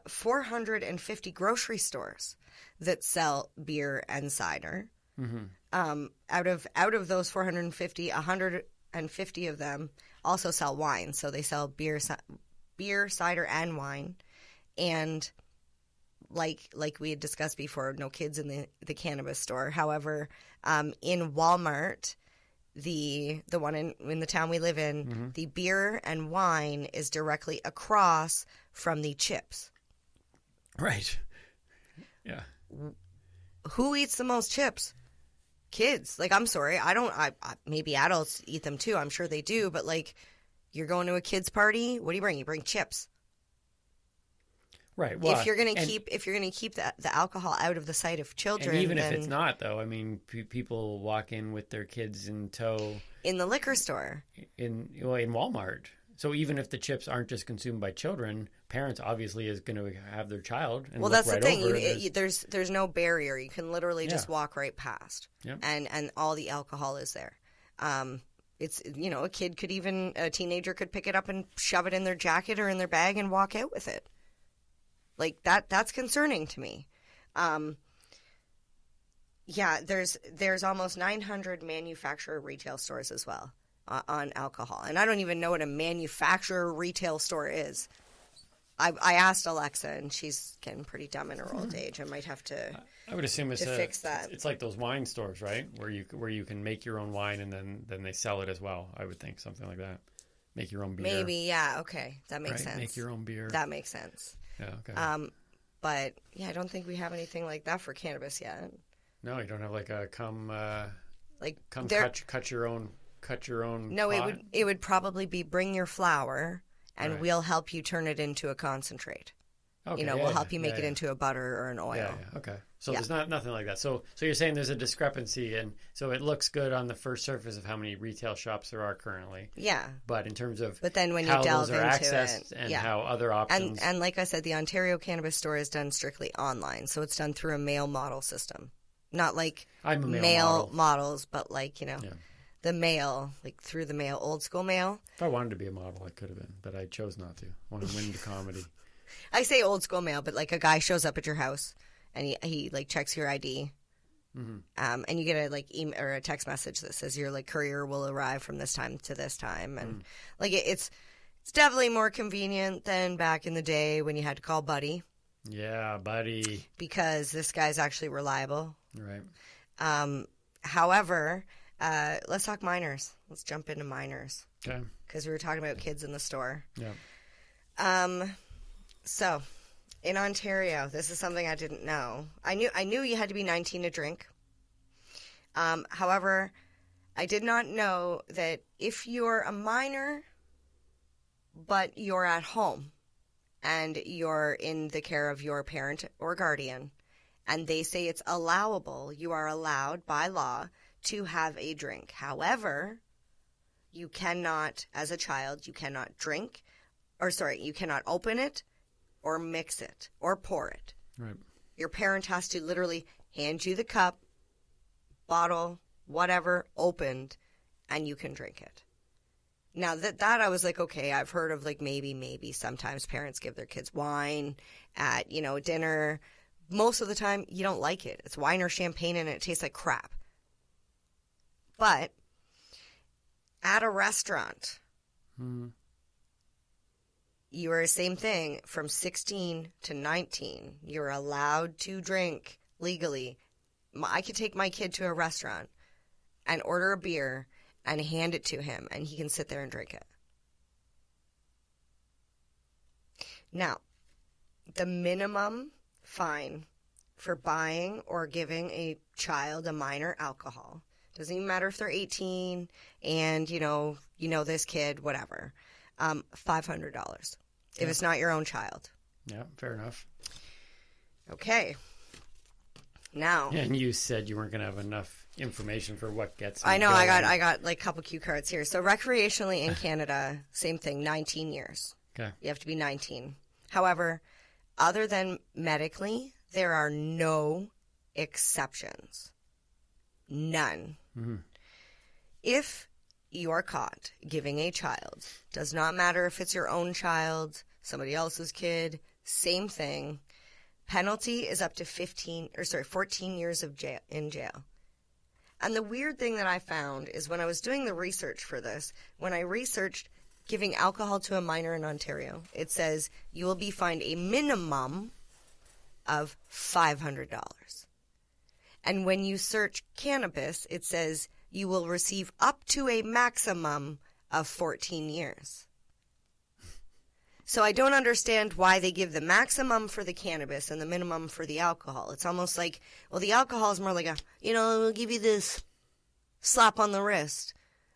450 grocery stores that sell beer and cider. Mm-hmm. Out of those 450, 150 of them also sell wine. So they sell beer, cider, and wine. And like we had discussed before, no kids in the cannabis store. However, in Walmart, the one in the town we live in, the beer and wine is directly across from the chips. Right. Yeah. Who eats the most chips? Kids. Like, I'm sorry, I maybe adults eat them too. I'm sure they do, but like, you're going to a kid's party. What do you bring? You bring chips. Right. Well, if you're going to keep the alcohol out of the sight of children, and even if it's not, though, I mean, people walk in with their kids in tow in the liquor store, in Walmart. So even if the chips aren't just consumed by children, parents obviously is going to have their child. And that's right the thing. Over there's no barrier. You can literally just walk right past, and all the alcohol is there. It's a teenager could pick it up and shove it in their jacket or in their bag and walk out with it. Like that's concerning to me. There's almost 900 manufacturer retail stores as well on alcohol. And I don't even know what a manufacturer retail store is. I asked Alexa, and she's getting pretty dumb in her old age. I might have to. I would assume it's fix that. It's like those wine stores, right? Where you can make your own wine and then they sell it as well. I would think something like that. Make your own beer. Maybe, yeah. Okay, that makes sense. Make your own beer. That makes sense. Yeah. Okay. But yeah, I don't think we have anything like that for cannabis yet. No, you don't have like a come cut your own. No, pot? it would probably be bring your flower, and we'll help you turn it into a concentrate. Okay, we'll help you make it into a butter or an oil. Yeah. Okay. So there's nothing like that. So you're saying there's a discrepancy, and so it looks good on the first surface of how many retail shops there are currently. Yeah. But in terms of then when you how delve those are into accessed it, and how other options and like I said, the Ontario Cannabis Store is done strictly online, so it's done through a mail model system, not like I'm a mail models, but like the mail, like through the mail, old school mail. If I wanted to be a model, I could have been, but I chose not to. I wanted to win into comedy. I say old school mail, but like a guy shows up at your house and he like checks your ID, and you get a like email or a text message that says your like courier will arrive from this time to this time, and like it's definitely more convenient than back in the day when you had to call Buddy. Yeah, Buddy. Because this guy's actually reliable. Right. However, let's talk minors. Let's jump into minors. Okay. Because we were talking about kids in the store. Yeah. So, in Ontario, this is something I didn't know. I knew you had to be 19 to drink. However, I did not know that if you're a minor, but you're at home, and you're in the care of your parent or guardian, and they say it's allowable, you are allowed by law to have a drink. However, you cannot, as a child, you cannot you cannot open it or mix it or pour it. Right. Your parent has to literally hand you the cup, bottle, whatever, opened, and you can drink it. Now that I was like, okay, I've heard of like maybe sometimes parents give their kids wine at, dinner. Most of the time you don't like it. It's wine or champagne and it tastes like crap. But at a restaurant, you are the same thing from 16 to 19. You're allowed to drink legally. I could take my kid to a restaurant and order a beer and hand it to him, and he can sit there and drink it. Now, the minimum fine for buying or giving a child, a minor, alcohol, doesn't even matter if they're 18 and, you know this kid, whatever, $500 if it's not your own child. Yeah, fair enough. Okay. Now. And you said you weren't going to have enough information for what gets. I know. Going. I got like a couple cue cards here. So recreationally in Canada, same thing. 19 years. Okay. You have to be 19. However, other than medically, there are no exceptions. None. Mm-hmm. If you are caught giving a child, does not matter if it's your own child, somebody else's kid, same thing. Penalty is up to 14 years of in jail. And the weird thing that I found is when I was doing the research for this, when I researched giving alcohol to a minor in Ontario, it says you will be fined a minimum of $500. And when you search cannabis, it says you will receive up to a maximum of 14 years. So I don't understand why they give the maximum for the cannabis and the minimum for the alcohol. It's almost like, well, the alcohol is more like we'll give you this slap on the wrist.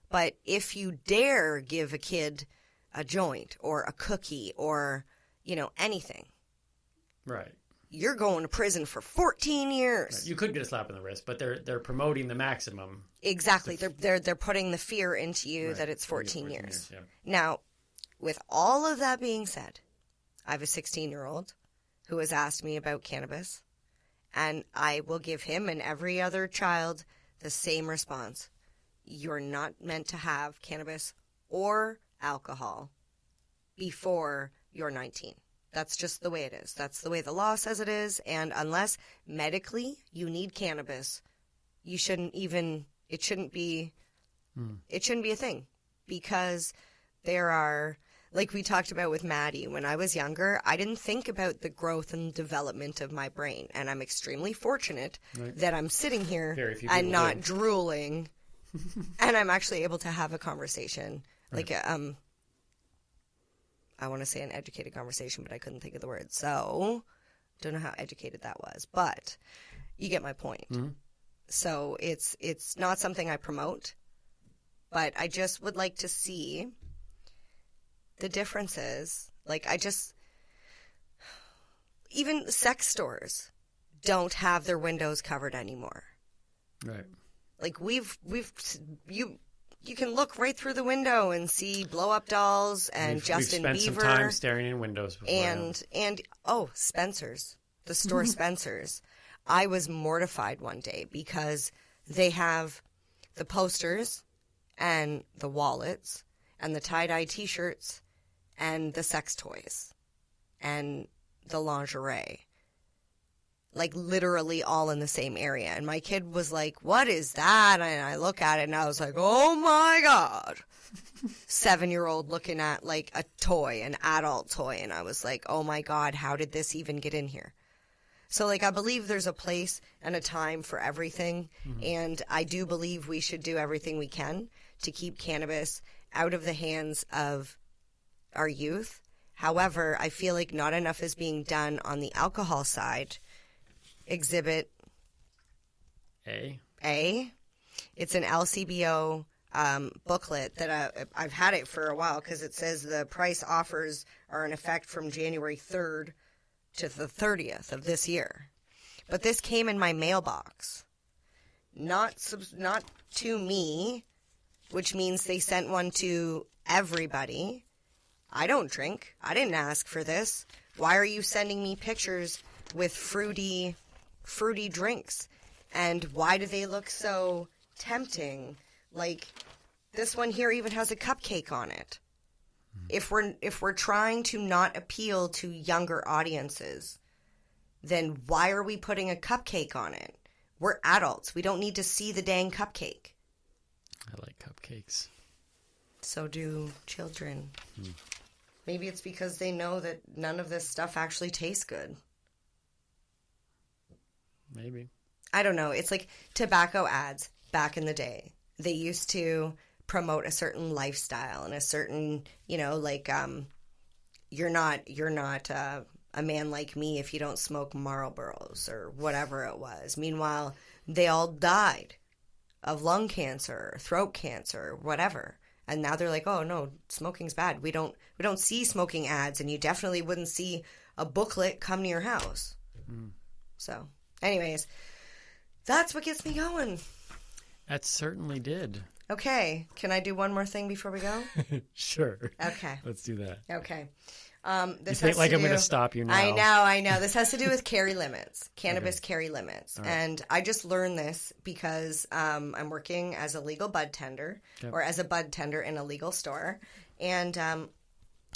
But if you dare give a kid a joint or a cookie or, anything. Right. You're going to prison for 14 years. Right. You could get a slap on the wrist, but they're promoting the maximum. Exactly. They're putting the fear into you that it's 14 years. Yeah. Now, with all of that being said, I have a 16-year-old who has asked me about cannabis, and I will give him and every other child the same response. You're not meant to have cannabis or alcohol before you're 19. That's just the way it is. That's the way the law says it is, and unless medically you need cannabis, it shouldn't be a thing, because there are like we talked about with Maddie, when I was younger, I didn't think about the growth and development of my brain. And I'm extremely fortunate that I'm sitting here and not drooling. And I'm actually able to have a conversation. Like, I want to say an educated conversation, but I couldn't think of the word. So, don't know how educated that was. But you get my point. Mm-hmm. So, it's not something I promote. But I just would like to see the differences. Like, even sex stores don't have their windows covered anymore. Right. Like, you can look right through the window and see blow-up dolls and Justin Bieber. We've spent some time staring in windows before. And Spencer's, the store Spencer's. I was mortified one day because they have the posters and the wallets and the tie-dye T-shirts and the sex toys and the lingerie. Like, literally all in the same area. And my kid was like, what is that? And I look at it and I was like, oh my God. 7-year-old looking at, like, a toy, an adult toy. And I was like, oh my God, how did this even get in here? So, like, I believe there's a place and a time for everything. Mm-hmm. And I do believe we should do everything we can to keep cannabis out of the hands of our youth. However, I feel like not enough is being done on the alcohol side. Exhibit A. It's an LCBO booklet that I've had it for a while because it says the price offers are in effect from January 3rd to the 30th of this year. But this came in my mailbox. Not to me, which means they sent one to everybody. I don't drink. I didn't ask for this. Why are you sending me pictures with fruity drinks? And why do they look so tempting? Like, this one here even has a cupcake on it. If we're trying to not appeal to younger audiences, then why are we putting a cupcake on it? We're adults. We don't need to see the dang cupcake. I like cupcakes. So do children. Maybe it's because they know that none of this stuff actually tastes good. Maybe. I don't know. It's like tobacco ads back in the day. They used to promote a certain lifestyle and a certain, like, you're not a man like me if you don't smoke Marlboros or whatever it was. Meanwhile, they all died of lung cancer, or throat cancer, whatever. And now they're like, oh no, smoking's bad. We don't see smoking ads, and you definitely wouldn't see a booklet come to your house. So, anyways, that's what gets me going. That certainly did. Okay, can I do one more thing before we go? Sure. Okay. Let's do that. Okay. You think like I'm going to stop you now? I know. This has to do with carry limits, cannabis carry limits. Right. And I just learned this because I'm working as a legal bud tender or as a bud tender in a legal store. And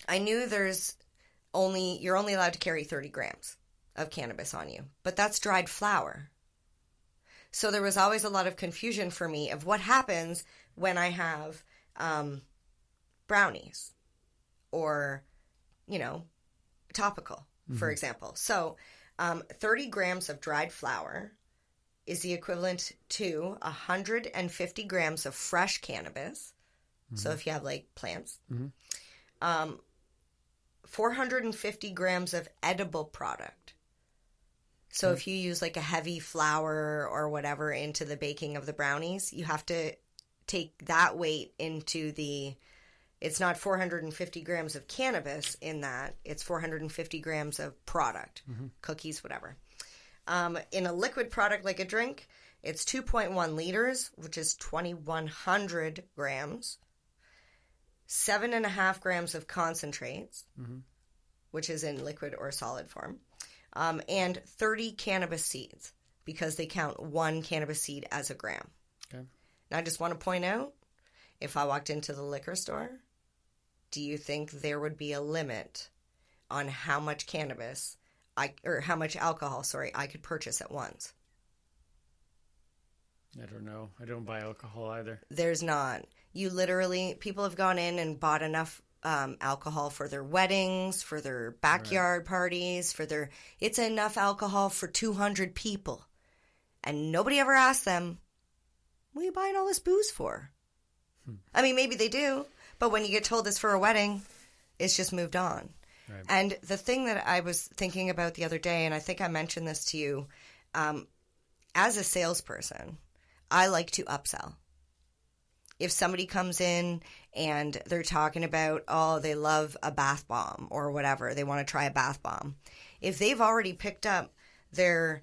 I knew you're only allowed to carry 30 grams of cannabis on you. But that's dried flower. So there was always a lot of confusion for me of what happens when I have brownies or, topical, for example. So 30 grams of dried flower is the equivalent to 150 grams of fresh cannabis. So if you have, like, plants. 450 grams of edible product. So if you use, like, a heavy flour or whatever into the baking of the brownies, you have to take that weight into it's not 450 grams of cannabis in that. It's 450 grams of product, cookies, whatever. In a liquid product like a drink, it's 2.1 liters, which is 2,100 grams, 7.5 grams of concentrates, which is in liquid or solid form, and 30 cannabis seeds, because they count one cannabis seed as a gram. Okay. Now, I just want to point out, if I walked into the liquor store, do you think there would be a limit on how much how much alcohol, I could purchase at once? I don't know. I don't buy alcohol either. There's not. People have gone in and bought enough alcohol for their weddings, for their backyard parties, it's enough alcohol for 200 people. And nobody ever asked them, what are you buying all this booze for? I mean, maybe they do, but when you get told it's for a wedding, it's just moved on. Right. And the thing that I was thinking about the other day, and I think I mentioned this to you, as a salesperson, I like to upsell. If somebody comes in and they're talking about, oh, they love a bath bomb or whatever, they want to try a bath bomb. If they've already picked up their,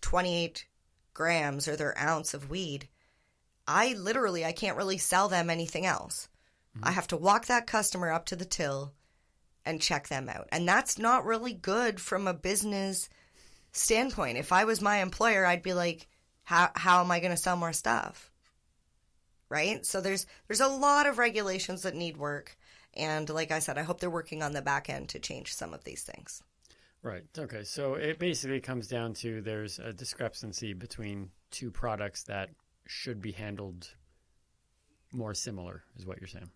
28 grams or their ounce of weed, I can't really sell them anything else. I have to walk that customer up to the till and check them out. And that's not really good from a business standpoint. If I was my employer, I'd be like, how am I going to sell more stuff? Right? So there's a lot of regulations that need work. And like I said, I hope they're working on the back end to change some of these things. Right. Okay. So it basically comes down to there's a discrepancy between two products that should be handled more similar, is what you're saying.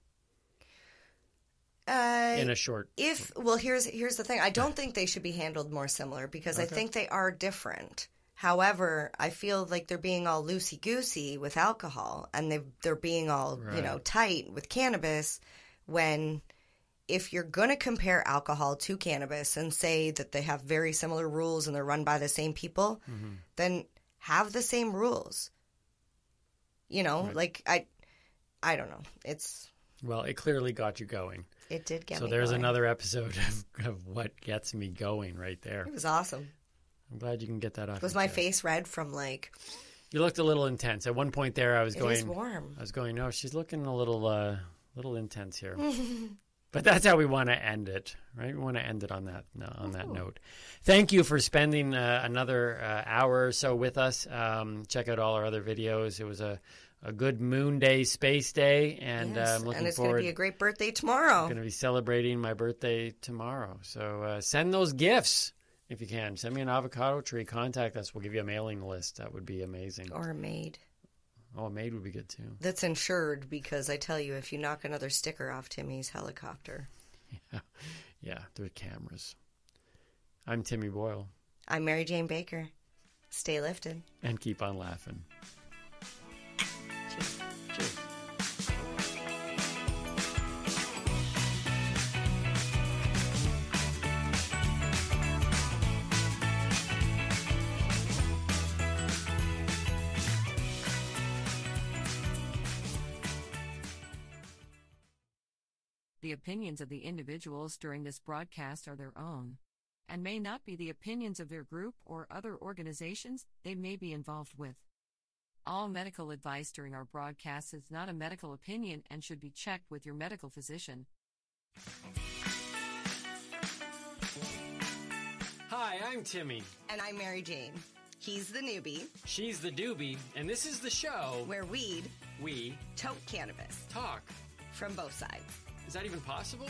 In a short. Here's the thing. I don't think they should be handled more similar because I think they are different. However, I feel like they're being all loosey-goosey with alcohol and they're being all, tight with cannabis when if you're going to compare alcohol to cannabis and say that they have very similar rules and they're run by the same people, then have the same rules. Like I don't know. Well, it clearly got you going. It did get me going. So there's going. another episode of what gets me going right there. It was awesome. I'm glad you can get that off. Was my face red from You looked a little intense. At one point there I was going... It is warm. I was going, no, she's looking a little intense here. But that's how we want to end it, right? We want to end it on that note. Thank you for spending another hour or so with us. Check out all our other videos. It was a good moon day, space day, and I'm looking forward. And it's going to be a great birthday tomorrow. I'm going to be celebrating my birthday tomorrow. So send those gifts if you can. Send me an avocado tree. Contact us. We'll give you a mailing list. That would be amazing. Or a maid. Oh, a maid would be good too. That's insured because I tell you, if you knock another sticker off Timmy's helicopter. Yeah, there's cameras. I'm Timmy Boyle. I'm Mary Jane Baker. Stay lifted. And keep on laughing. Cheers. Cheers. The opinions of the individuals during this broadcast are their own, and may not be the opinions of their group or other organizations they may be involved with. All medical advice during our broadcast is not a medical opinion and should be checked with your medical physician. Hi, I'm Timmy. And I'm Mary Jane. He's the newbie. She's the doobie. And this is the show where we tote cannabis. Talk. From both sides. Is that even possible?